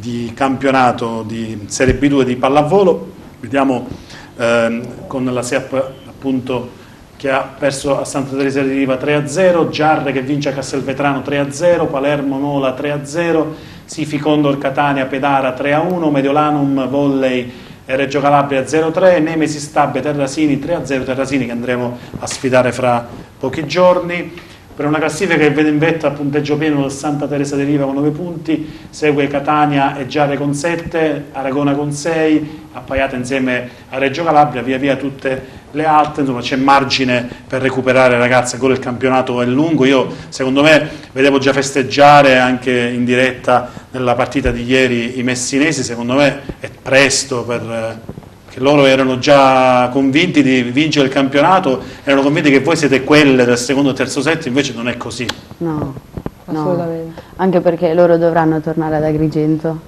di campionato di Serie B2 di pallavolo. Vediamo con la SEAP appunto che ha perso a Santa Teresa di Riva 3-0, Giarre che vince a Castelvetrano 3-0, Palermo Nola 3-0, Sifi Condor Catania Pedara 3-1, Mediolanum Volley e Reggio Calabria 0-3, Nemesi Stabia Terrasini 3-0, Terrasini che andremo a sfidare fra pochi giorni. Per una classifica che vede in vetta a punteggio pieno Santa Teresa di Riva con 9 punti, segue Catania e Giarre con 7, Aragona con 6, appaiata insieme a Reggio Calabria, via via tutte le altre. Insomma c'è margine per recuperare, ragazzi, ancora il campionato è lungo. Io secondo me vedevo già festeggiare anche in diretta nella partita di ieri i messinesi, secondo me è presto che loro erano già convinti di vincere il campionato, erano convinti che voi siete quelle del secondo e terzo set, invece non è così. No, assolutamente. No. Anche perché loro dovranno tornare ad Agrigento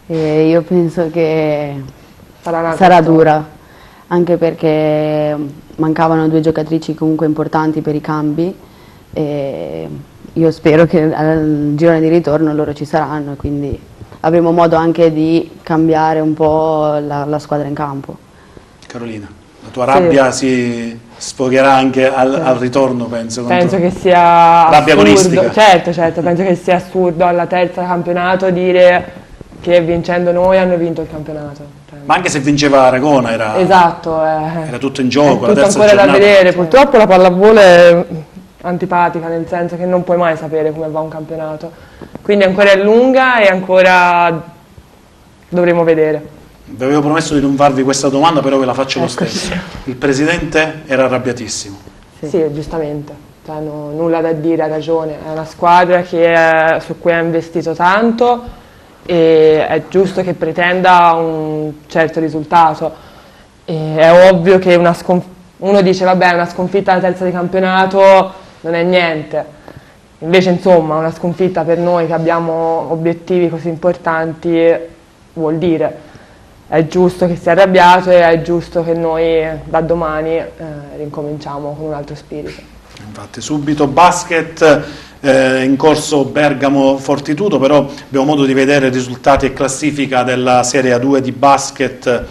e io penso che sarà dura, anche perché mancavano 2 giocatrici comunque importanti per i cambi e io spero che al girone di ritorno loro ci saranno e quindi avremo modo anche di cambiare un po' la squadra in campo. Carolina, la tua rabbia si sfogherà anche al ritorno, penso. Penso che sia rabbia assurdo, agonistica. certo, penso che sia assurdo alla terza campionato dire che vincendo noi hanno vinto il campionato. Ma anche se vinceva Aragona era, esatto, era tutto in gioco. È tutto ancora da vedere, purtroppo la pallavolo è antipatica, nel senso che non puoi mai sapere come va un campionato. Quindi ancora è lunga e ancora dovremo vedere. Vi avevo promesso di non farvi questa domanda, però ve la faccio lo stesso. Il presidente era arrabbiatissimo. Sì, giustamente, nulla da dire, ha ragione. È una squadra su cui ha investito tanto e è giusto che pretenda un certo risultato. E è ovvio che uno dice vabbè, una sconfitta alla terza di campionato non è niente. Invece insomma una sconfitta per noi che abbiamo obiettivi così importanti vuol dire. è giusto che sia arrabbiato e è giusto che noi da domani rincominciamo con un altro spirito. Infatti subito basket, in corso Bergamo-Fortitudo, però abbiamo modo di vedere risultati e classifica della Serie A2 di basket.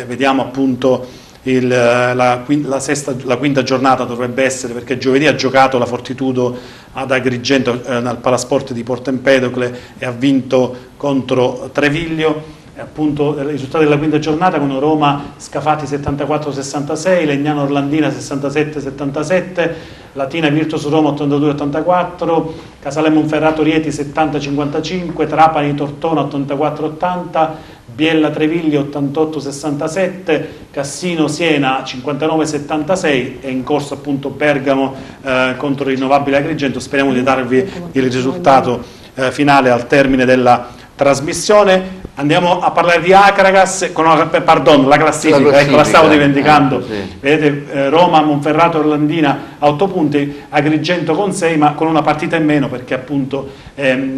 Vediamo appunto la quinta giornata dovrebbe essere, perché giovedì ha giocato la Fortitudo ad Agrigento al Palasport di Porto Empedocle e ha vinto contro Treviglio. Appunto i risultati della quinta giornata con Roma Scafati 74-66, Legnano Orlandina 67-77, Latina Virtus Roma 82-84, Casalemmo Monferrato Rieti 70-55, Trapani Tortona 84-80, Biella Treviglio 88-67, Cassino Siena 59-76 e in corso appunto Bergamo contro Rinnovabile Agrigento. Speriamo di darvi il risultato finale al termine della trasmissione. Andiamo a parlare di Acragas, la classifica, ecco, la stavo dimenticando. Sì. Vedete, Roma, Monferrato, Orlandina 8 punti, Agrigento con 6, ma con una partita in meno perché appunto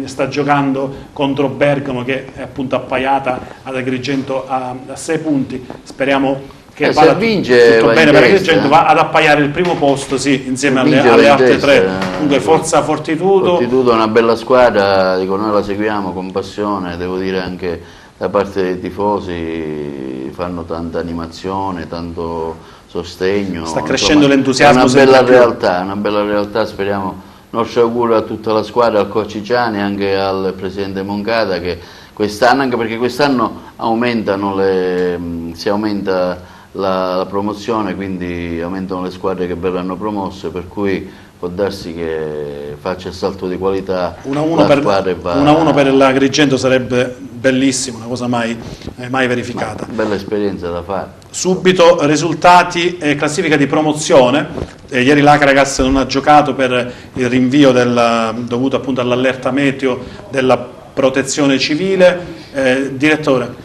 sta giocando contro Bergamo, che è appunto appaiata ad Agrigento a 6 punti. Speriamo che vada tutto bene per Agrigento, va ad appaiare il primo posto, sì, insieme alle altre tre. Comunque forza Fortitudo. Fortitudo è una bella squadra, dico, noi la seguiamo con passione, devo dire anche da parte dei tifosi fanno tanta animazione, tanto sostegno. Sta crescendo l'entusiasmo. È una bella realtà, speriamo. Nostro augurio a tutta la squadra, al coach Ciani, anche al presidente Moncada, che quest'anno, anche perché quest'anno si aumenta la promozione, quindi aumentano le squadre che verranno promosse, per cui può darsi che faccia il salto di qualità. 1-1 per l'Agrigento sarebbe bellissimo, una cosa mai verificata. Bella esperienza da fare. Subito risultati e classifica di promozione. Ieri l'Acragas non ha giocato per il rinvio dovuto appunto all'allerta meteo della protezione civile. Direttore,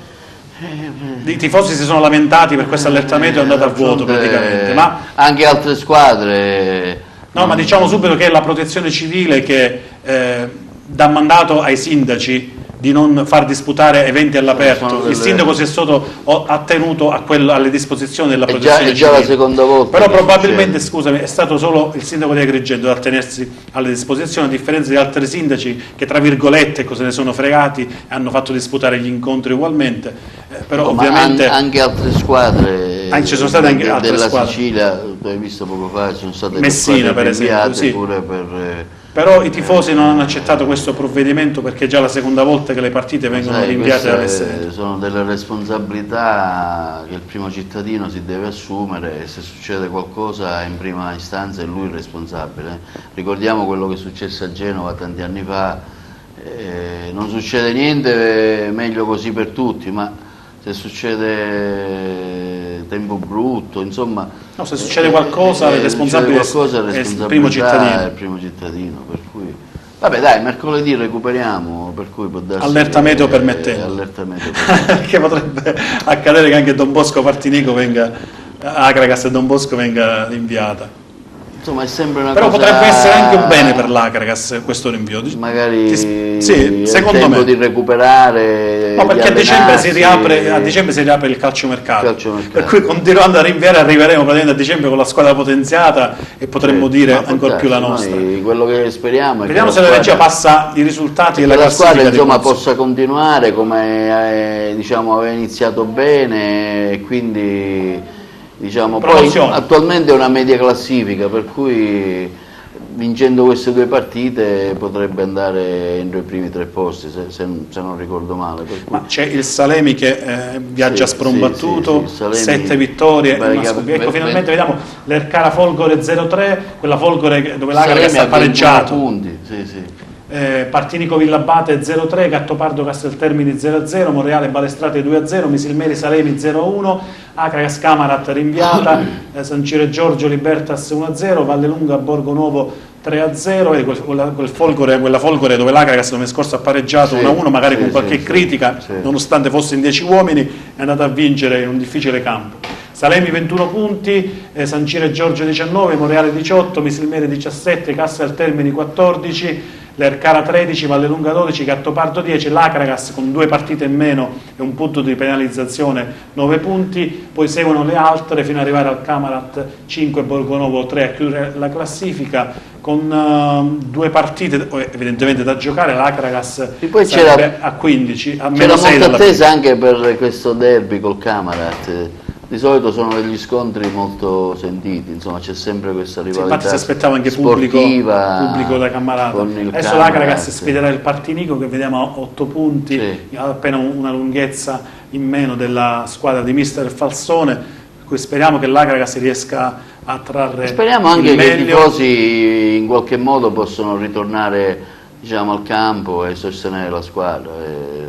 i tifosi si sono lamentati per questo allertamento, è andato a vuoto praticamente, ma anche altre squadre. No, ma diciamo subito che è la protezione civile che dà mandato ai sindaci di non far disputare eventi all'aperto. Il sindaco si è attenuto alle disposizioni della protezione civile. È già la seconda volta. Però probabilmente, scusami, è stato solo il sindaco di Agrigento ad attenersi alle disposizioni, a differenza di altri sindaci che tra virgolette se ne sono fregati e hanno fatto disputare gli incontri ugualmente. Però ovviamente anche altre squadre, ci sono state anche altre della squadre. Sicilia, tu hai visto poco fa, ci sono state Messina per esempio, sì. Pure per però i tifosi non hanno accettato questo provvedimento perché è già la seconda volta che le partite vengono rinviate dalle sedi. Sono delle responsabilità che il primo cittadino si deve assumere, e se succede qualcosa in prima istanza è lui il responsabile. Ricordiamo quello che è successo a Genova tanti anni fa, non succede niente, meglio così per tutti, ma se succede tempo brutto, insomma, no, se succede qualcosa il responsabile è il primo cittadino, per cui vabbè, dai, mercoledì recuperiamo, per cui può darsi allerta meteo permettendo. Che potrebbe accadere che anche Don Bosco Partinico Acragas e Don Bosco venga rinviata. Insomma, è sempre una però cosa. Potrebbe essere anche un bene per l'Acragas questo rinvio. Magari sì, secondo tempo me di recuperare. No, perché a dicembre si riapre il calciomercato. Per cui continuando a rinviare arriveremo praticamente a dicembre con la squadra potenziata e potremmo dire ancora più la nostra. Quello che speriamo è vediamo se la regia passa i risultati della classifica. La squadra possa continuare come aveva iniziato bene, e quindi poi attualmente è una media classifica, per cui vincendo queste due partite potrebbe andare entro i primi 3 posti, se non ricordo male. Ma c'è il Salemi che viaggia sprombattuto, 7 vittorie, ecco finalmente vediamo l'Ercara Folgore 0-3, quella Folgore dove l'Acragas ha pareggiato. Punti. Partinico Villabate 0-3, Gattopardo Casteltermini 0-0, Monreale Balestrate 2-0, Misilmeri Salemi 0-1, Acragas Camarat rinviata, San Ciro Giorgio Libertas 1-0, Vallelunga Borgo Nuovo 3-0, quella Folgore dove l'Acragas l'anno scorso ha pareggiato 1-1, magari con qualche critica, nonostante fosse in 10 uomini, è andata a vincere in un difficile campo. Salemi 21 punti, San Ciro Giorgio 19, Monreale 18, Misilmeri 17, Castel Termini 14, l'Ercara 13, Vallelunga 12, Gattopardo 10, l'Acragas con 2 partite in meno e un punto di penalizzazione 9 punti, poi seguono le altre fino ad arrivare al Camarat 5 e Borgonovo 3 a chiudere la classifica con 2 partite evidentemente da giocare. L'Acragas sarebbe a 15, a meno 6 molta dalla attesa fine. anche per questo derby col Camarat. Di solito sono degli scontri molto sentiti, insomma c'è sempre questa rivalità. Infatti si aspettava anche pubblico da Camarata. Adesso l'Acragas sfiderà il Partinico che vediamo a 8 punti, ha appena una lunghezza in meno della squadra di mister Falsone, per cui speriamo che l'Acragas riesca a trarre speriamo anche che i tifosi in qualche modo possano ritornare, diciamo, al campo e sostenere la squadra.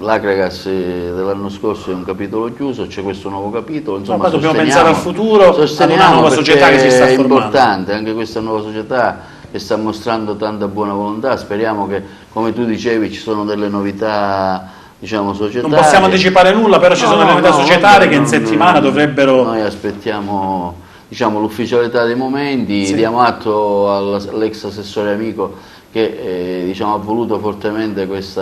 L'Acragas dell'anno scorso è un capitolo chiuso, c'è questo nuovo capitolo, insomma dobbiamo pensare al futuro, ad una nuova società che si sta formando. È importante anche questa nuova società che sta mostrando tanta buona volontà, speriamo che, come tu dicevi, ci sono delle novità, diciamo, societarie. Non possiamo anticipare nulla, però ci sono delle novità societarie che in settimana dovrebbero... Noi aspettiamo, diciamo, l'ufficialità dei momenti, diamo atto all'ex assessore Amico che diciamo, ha voluto fortemente questo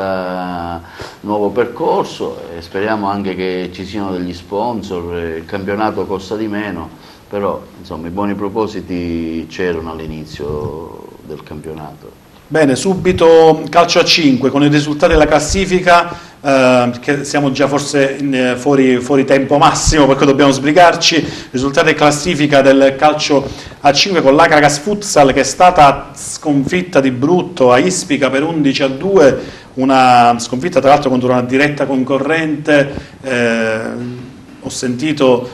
nuovo percorso e speriamo anche che ci siano degli sponsor, il campionato costa di meno, però insomma i buoni propositi c'erano all'inizio del campionato. Bene, subito calcio a 5 con i risultati della classifica, che siamo già forse fuori tempo massimo perché dobbiamo sbrigarci. Risultati di classifica del calcio a 5 con l'Acragas Futsal che è stata sconfitta di brutto a Ispica per 11-2, una sconfitta tra l'altro contro una diretta concorrente. Ho sentito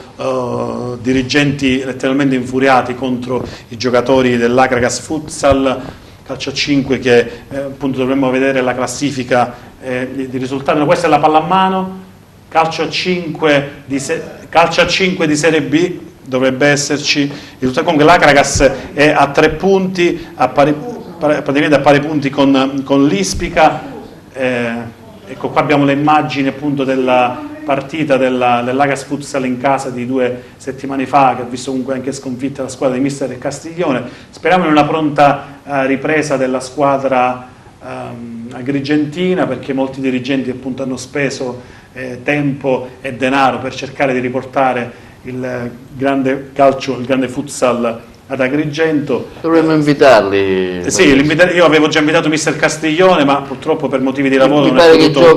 dirigenti letteralmente infuriati contro i giocatori dell'Acragas Futsal. Calcio a 5 che appunto dovremmo vedere la classifica di risultati. Questa è la pallamano, calcio a 5 di Serie B, dovrebbe esserci il comunque l'Acragas è a 3 punti, praticamente a pari punti con l'Ispica. Ecco qua abbiamo le immagini appunto della partita dell'Acragas Futsal in casa di 2 settimane fa, che ha visto comunque anche sconfitta la squadra di mister Castiglione. Speriamo in una pronta ripresa della squadra agrigentina, perché molti dirigenti appunto hanno speso tempo e denaro per cercare di riportare il grande calcio, il grande futsal ad Agrigento. Dovremmo invitarli. Sì, io avevo già invitato mister Castiglione, ma purtroppo per motivi di lavoro mi non pare è potuto. Che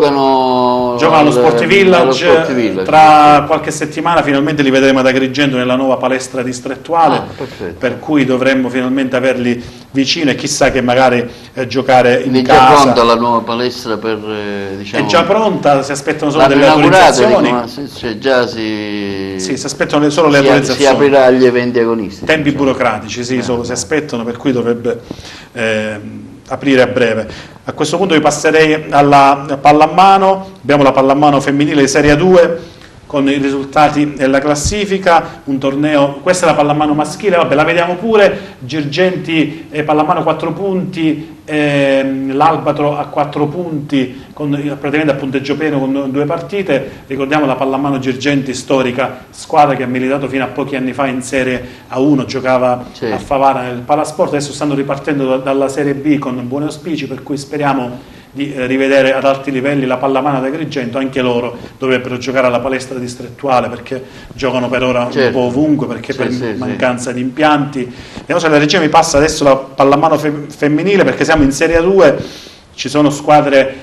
giocano allo Sport Village, tra qualche settimana finalmente li vedremo ad Agrigento nella nuova palestra distrettuale, per cui dovremmo finalmente averli vicino e chissà che magari giocare in casa. È già pronta la nuova palestra per diciamo, è già pronta, si aspettano solo delle autorizzazioni. Si aspettano solo le autorizzazioni. Si aprirà agli eventi agonistici. Tempi burocratici, solo si aspettano, per cui dovrebbe aprire a breve. A questo punto vi passerei alla pallamano. Abbiamo la pallamano femminile di Serie 2 con i risultati della classifica, un torneo, questa è la pallamano maschile, vabbè, la vediamo pure, Girgenti pallamano 4 punti, l'Albatro a 4 punti, praticamente a punteggio pieno con 2 partite. Ricordiamo la pallamano Girgenti, storica squadra che ha militato fino a pochi anni fa in Serie A1, giocava a Favara nel Palasport, adesso stanno ripartendo dalla Serie B con buoni auspici, per cui speriamo di rivedere ad alti livelli la pallamano ad Agrigento. Anche loro dovrebbero giocare alla palestra distrettuale, perché giocano per ora un po' ovunque, perché per mancanza di impianti. Vediamo se la regia mi passa adesso la pallamano femminile, perché siamo in Serie 2, ci sono squadre,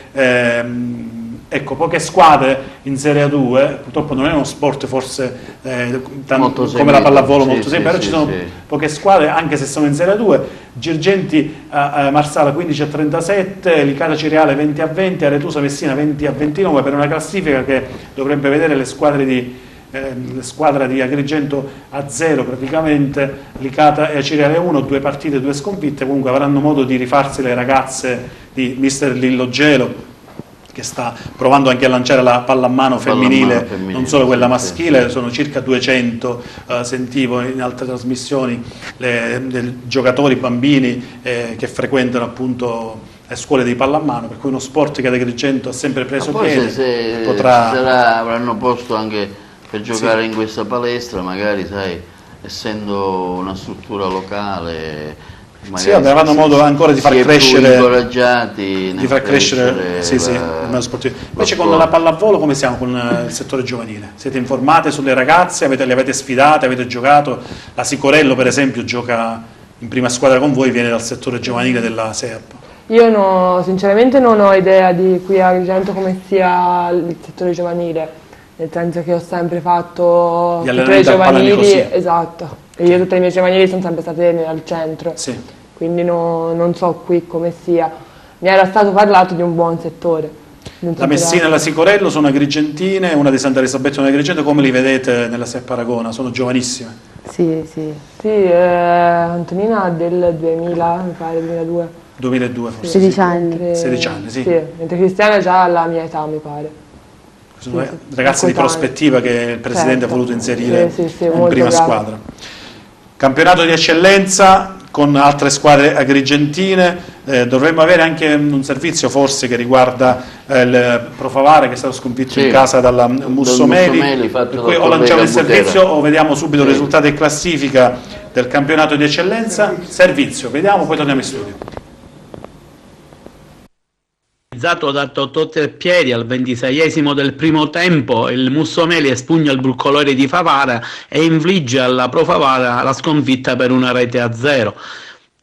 ecco, poche squadre in Serie A2, purtroppo non è uno sport forse come la pallavolo molto semplice, però ci sono poche squadre, anche se sono in Serie A2. Girgenti Marsala 15-37, Licata Cireale 20-20, Aretusa Messina 20-29, per una classifica che dovrebbe vedere le squadre di Agrigento a 0 praticamente, Licata e Cireale 1, 2 partite, 2 sconfitte. Comunque avranno modo di rifarsi le ragazze di mister Lillo Gelo, che sta provando anche a lanciare la pallamano femminile, non solo quella maschile. Sono circa 200, sentivo in altre trasmissioni, giocatori, bambini che frequentano appunto le scuole di pallamano, per cui uno sport che ad Agrigento ha sempre preso piede. Avranno posto anche per giocare in questa palestra, magari sai, essendo una struttura locale, Sì, avranno modo ancora di far crescere, incoraggiati, di far crescere il mondo sportivo. Invece con la pallavolo come siamo con il settore giovanile? Siete informate sulle ragazze? Le avete sfidate? Avete giocato? La Sicorello per esempio gioca in prima squadra con voi, viene dal settore giovanile della SEAP. Io sinceramente non ho idea di qui a Agrigento come sia il settore giovanile, nel senso che ho sempre fatto tutte le giovanili, esatto, e io tutte le mie giovanili sono sempre state al centro, sì. Quindi non so qui come sia. Mi era stato parlato di un buon settore. La Messina e la Sicorello sono agrigentine, una di Santa Elisabetta e una di Agrigento, come li vedete nella SEAP Aragona? Sono giovanissime. Sì. Antonina del 2000, mi pare, 2002. 2002 forse. 16 anni. 16 anni, sì. Mentre Cristiana è già alla mia età, mi pare. Sono ragazzi di prospettiva che il Presidente ha voluto inserire in prima squadra. Campionato di eccellenza con altre squadre agrigentine, dovremmo avere anche un servizio forse che riguarda il Pro Favara che è stato sconfitto in casa dalla Mussomeli, per cui o lanciamo il servizio o vediamo subito i risultati e classifica del campionato di eccellenza. Servizio, vediamo, poi torniamo in studio. Da Tottotreppiedi al 26esimo del primo tempo, il Mussomeli espugna il Bruccolore di Favara e infligge alla Pro Favara la sconfitta per 1-0.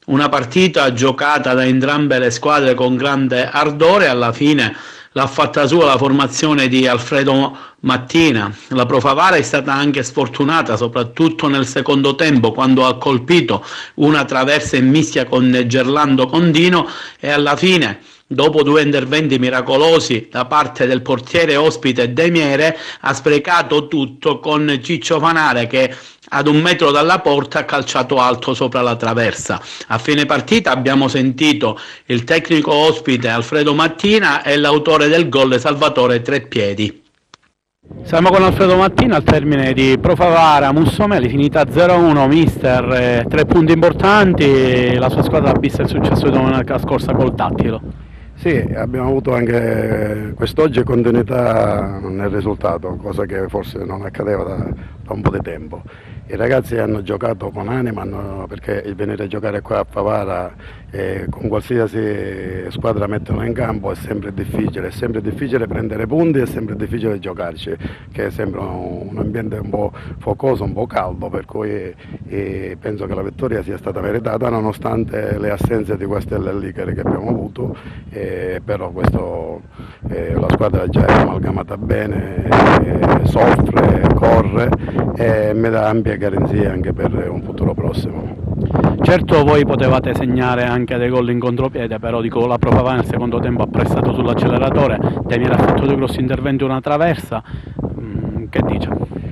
Una partita giocata da entrambe le squadre con grande ardore. Alla fine l'ha fatta sua la formazione di Alfredo Mattina. La Pro Favara è stata anche sfortunata, soprattutto nel secondo tempo, quando ha colpito una traversa in mischia con Gerlando Condino e alla fine, dopo 2 interventi miracolosi da parte del portiere ospite Demiere, ha sprecato tutto con Ciccio Fanare che ad 1 metro dalla porta ha calciato alto sopra la traversa. A fine partita abbiamo sentito il tecnico ospite Alfredo Mattina e l'autore del gol Salvatore Treppiedi. Siamo con Alfredo Mattina al termine di Pro Favara Mussomeli, finita 0-1, mister, 3 punti importanti, la sua squadra ha visto il successo di domenica scorsa col Dattilo. Sì, abbiamo avuto anche quest'oggi continuità nel risultato, cosa che forse non accadeva da un po' di tempo. I ragazzi hanno giocato con anima, perché il venire a giocare qua a Favara con qualsiasi squadra mettono in campo è sempre difficile prendere punti, è sempre difficile giocarci, che sembra un ambiente un po' focoso, un po' caldo, per cui penso che la vittoria sia stata meritata nonostante le assenze di queste leader che abbiamo avuto, però questo la squadra già è amalgamata bene, soffre, corre e mi dà ampia garanzia anche per un futuro prossimo. Certo, voi potevate segnare anche dei gol in contropiede, però dico, la Pro Favara nel secondo tempo ha pressato sull'acceleratore, Demiere ha fatto 2 grossi interventi, una traversa, che dice?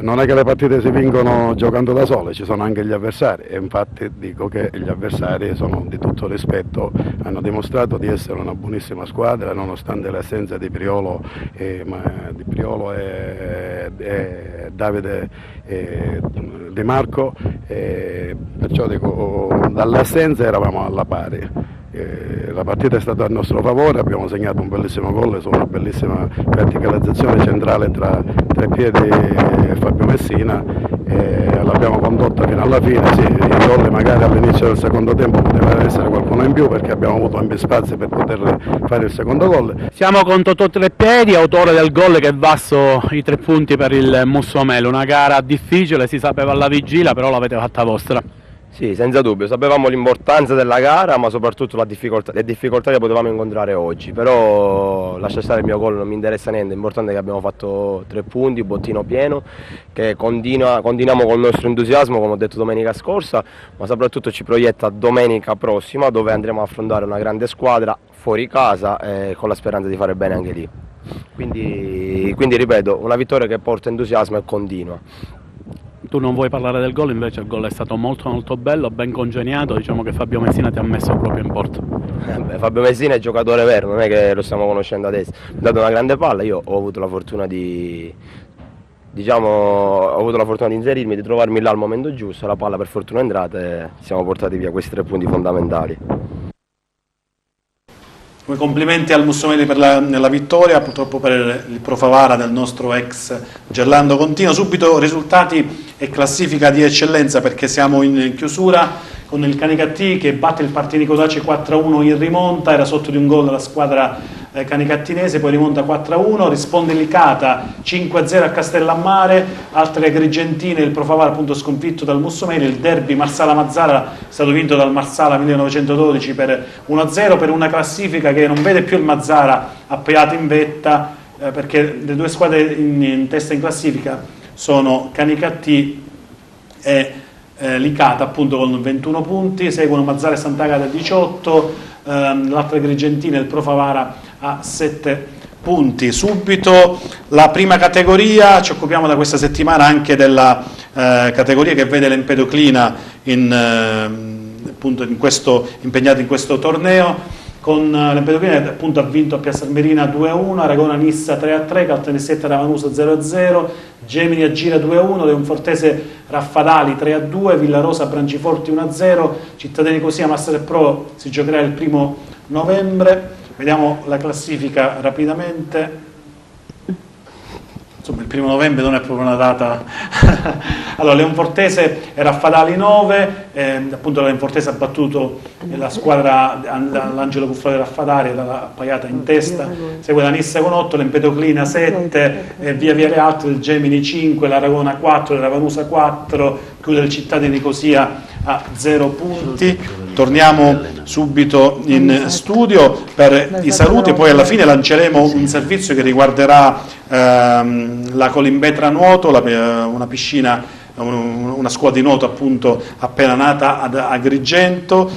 Non è che le partite si vincono giocando da sole, ci sono anche gli avversari e infatti dico che gli avversari sono di tutto rispetto, hanno dimostrato di essere una buonissima squadra nonostante l'assenza di Priolo e Davide Di Marco, perciò dico dall'assenza eravamo alla pari. La partita è stata a nostro favore, abbiamo segnato un bellissimo gol su una bellissima verticalizzazione centrale tra Treppiedi e Fabio Messina e l'abbiamo condotta fino alla fine. Sì, il gol magari all'inizio del secondo tempo poteva essere qualcuno in più perché abbiamo avuto ampi spazi per poter fare il secondo gol. Siamo con Totò Treppiedi, autore del gol che vasso i 3 punti per il Mussomeli, una gara difficile, si sapeva alla vigilia, però l'avete fatta vostra. Sì, senza dubbio, sapevamo l'importanza della gara, ma soprattutto le difficoltà che potevamo incontrare oggi, però lascia stare il mio gol, non mi interessa niente, l'importante è che abbiamo fatto 3 punti, bottino pieno, che continuiamo con il nostro entusiasmo, come ho detto domenica scorsa, ma soprattutto ci proietta domenica prossima, dove andremo a affrontare una grande squadra fuori casa, con la speranza di fare bene anche lì. Quindi ripeto, una vittoria che porta entusiasmo e continua. Tu non vuoi parlare del gol, invece il gol è stato molto molto bello, ben congegnato, diciamo che Fabio Messina ti ha messo proprio in porta. Fabio Messina è giocatore vero, non è che lo stiamo conoscendo adesso, mi ha dato una grande palla, io ho avuto la fortuna di inserirmi, di trovarmi là al momento giusto, la palla per fortuna è entrata e siamo portati via questi 3 punti fondamentali. Complimenti al Mussomeli per la vittoria, purtroppo per il Pro Favara del nostro ex Gerlando Contino. Subito risultati e classifica di eccellenza perché siamo in chiusura con il Canicattì che batte il Partinico Daci 4-1 in rimonta, era sotto di un gol la squadra canicattinese, poi rimonta 4-1, risponde Licata 5-0 a Castellammare, altre agrigentine, il Pro Favara appunto sconfitto dal Mussomeli, il derby Marsala-Mazzara è stato vinto dal Marsala 1912 per 1-0, per una classifica che non vede più il Mazzara appaiato in vetta, perché le due squadre in testa in classifica sono Canicattì e Licata appunto con 21 punti, seguono Mazzara e Sant'Agata 18, l'altra agrigentina il Pro Favara a 7 punti. Subito la prima categoria, ci occupiamo da questa settimana anche della categoria che vede l'Empedoclina appunto impegnato in questo torneo. Con l'Empedoclina appunto ha vinto a Piazza Armerina 2-1, Aragona Nissa 3-3, Caltanissetta Ravanusa 0-0, Gemini Agira 2-1, Leonfortese Raffadali 3-2, Villarosa Branciforti 1-0, Cittadini Cosia Master Pro si giocherà il 1° novembre. Vediamo la classifica rapidamente. Insomma, il 1° novembre non è proprio una data. Allora, Leonfortese e Raffadali 9, appunto la Leonfortese ha battuto la squadra l'Angelo Cuffaro Raffadali, l'ha appaiata in testa, segue la Nissa con 8, l'Empedoclina 7, e via via le altre, il Gemini 5, l'Aragona 4, la Ravanusa 4, chiude il Città di Nicosia a 0 punti. Torniamo subito in studio per i saluti, poi alla fine lanceremo un servizio che riguarderà la Colimbetra Nuoto, una piscina, una scuola di nuoto appunto appena nata ad Agrigento.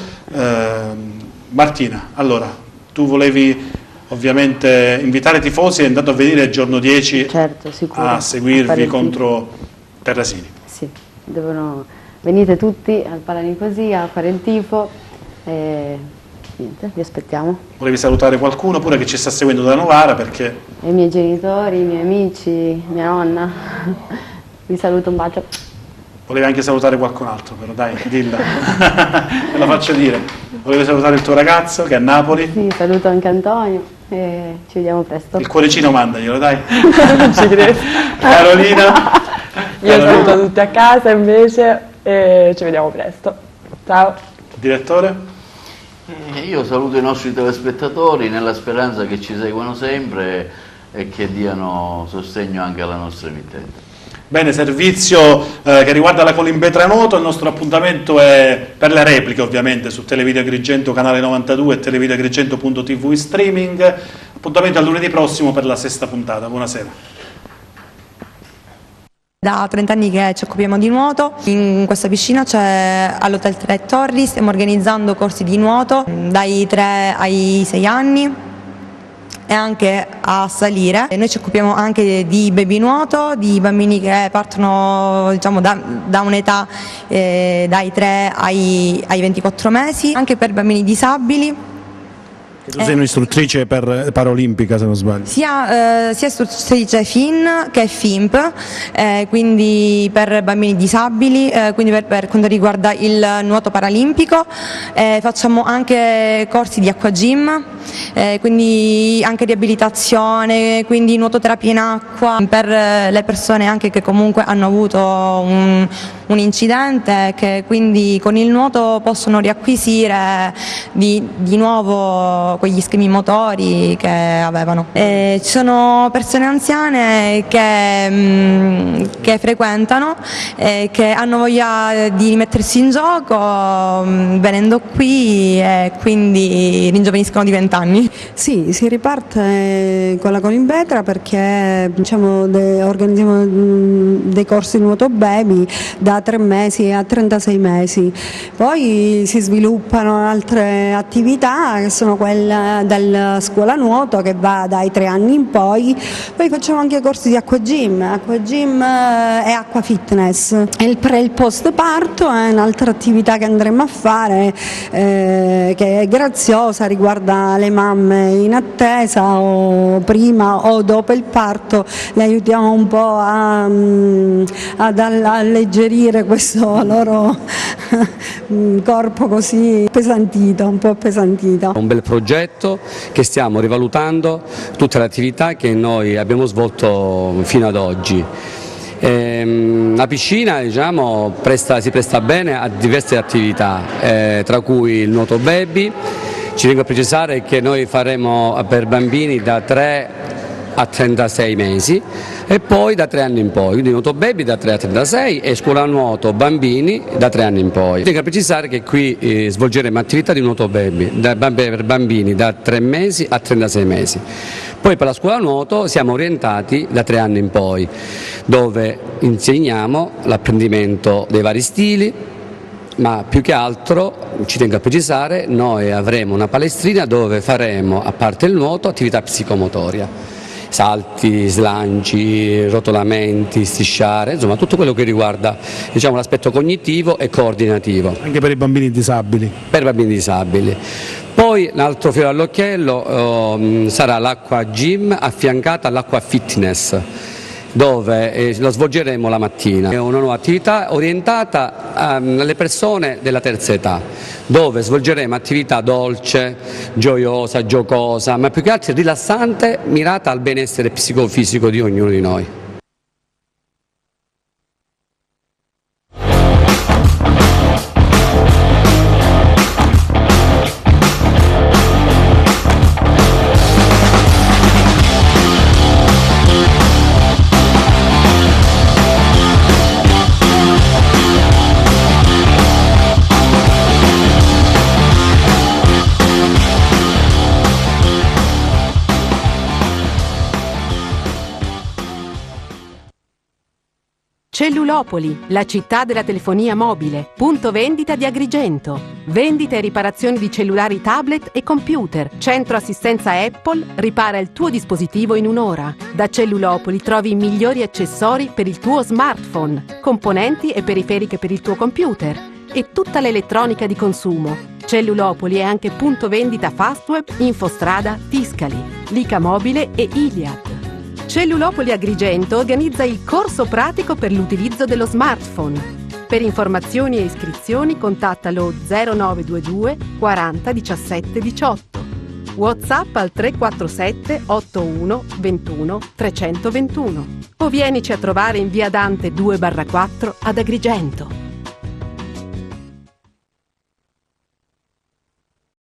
Martina, allora tu volevi ovviamente invitare i tifosi e intanto a venire il giorno 10 a seguirvi contro Terrasini. Sì, venite tutti al Palanicosia a fare il tifo e niente, vi aspettiamo. Volevi salutare qualcuno pure che ci sta seguendo da Novara? Perché i miei genitori, i miei amici, mia nonna, vi saluto, un bacio. Volevi anche salutare qualcun altro, però dai, dilla. Te la faccio dire. Volevi salutare il tuo ragazzo che è a Napoli? Sì, saluto anche Antonio e ci vediamo presto. Il cuoricino mandaglielo, dai. Non ci credo. Carolina. Io saluto tutti a casa invece e ci vediamo presto. Ciao. Direttore? Io saluto i nostri telespettatori nella speranza che ci seguano sempre e che diano sostegno anche alla nostra emittente. Bene, servizio che riguarda la Colimbetra Nuoto, il nostro appuntamento è per le repliche ovviamente su Televideo Agrigento canale 92 e televideoagrigento.tv in streaming. Appuntamento a lunedì prossimo per la 6ª puntata. Buonasera. Da 30 anni che ci occupiamo di nuoto, in questa piscina c'è all'Hotel 3 Torri, stiamo organizzando corsi di nuoto dai 3 ai 6 anni e anche a salire. E noi ci occupiamo anche di baby nuoto, di bambini che partono diciamo, da un'età dai 3 ai 24 mesi, anche per bambini disabili. Tu sei un'istruttrice paraolimpica, se non sbaglio. Sia istruttrice FIN che FIMP, quindi per bambini disabili, quindi per quanto riguarda il nuoto paralimpico. Facciamo anche corsi di acqua gym, quindi anche riabilitazione, quindi nuototerapia in acqua per le persone anche che comunque hanno avuto un incidente, che quindi con il nuoto possono riacquisire di nuovo quegli schemi motori che avevano. Ci sono persone anziane che frequentano, che hanno voglia di rimettersi in gioco venendo qui e quindi ringiovaniscono di 20 anni. Sì, si riparte con la Colimbetra perché diciamo, organizziamo dei corsi di nuoto baby da 3 mesi a 36 mesi. Poi si sviluppano altre attività che sono quelle della scuola nuoto che va dai 3 anni in poi facciamo anche corsi di acqua gym e acqua fitness. Il pre e il post parto è un'altra attività che andremo a fare che è graziosa, riguarda le mamme in attesa o prima o dopo il parto, le aiutiamo un po' ad alleggerire questo loro corpo così pesantito, un po' appesantito. Un bel progetto che stiamo rivalutando tutte le attività che noi abbiamo svolto fino ad oggi La piscina, diciamo, si presta bene a diverse attività, tra cui il nuoto baby. Ci tengo a precisare che noi faremo per bambini da 3 a 36 mesi e poi da 3 anni in poi, quindi nuoto baby da 3 a 36 e scuola nuoto bambini da 3 anni in poi. Tengo a precisare che qui svolgeremo attività di nuoto baby per bambini da 3 mesi a 36 mesi. Poi per la scuola nuoto siamo orientati da 3 anni in poi, dove insegniamo l'apprendimento dei vari stili, ma più che altro, ci tengo a precisare, noi avremo una palestrina dove faremo, a parte il nuoto, attività psicomotoria, salti, slanci, rotolamenti, strisciare, insomma tutto quello che riguarda, diciamo, l'aspetto cognitivo e coordinativo. Anche per i bambini disabili? Per i bambini disabili. Poi un altro fiore all'occhiello sarà l'acqua gym affiancata all'acqua fitness, dove lo svolgeremo la mattina. È una nuova attività orientata alle persone della terza età, dove svolgeremo attività dolce, gioiosa, giocosa, ma più che altro rilassante, mirata al benessere psicofisico di ognuno di noi. Cellulopoli, la città della telefonia mobile, punto vendita di Agrigento. Vendita e riparazioni di cellulari, tablet e computer. Centro assistenza Apple, ripara il tuo dispositivo in un'ora. Da Cellulopoli trovi i migliori accessori per il tuo smartphone, componenti e periferiche per il tuo computer e tutta l'elettronica di consumo. Cellulopoli è anche punto vendita Fastweb, Infostrada, Tiscali, Lica Mobile e Iliad. Cellulopoli Agrigento organizza il corso pratico per l'utilizzo dello smartphone. Per informazioni e iscrizioni contattalo 0922 40 17 18. WhatsApp al 347 81 21 321. O vienici a trovare in via Dante 2/4 ad Agrigento.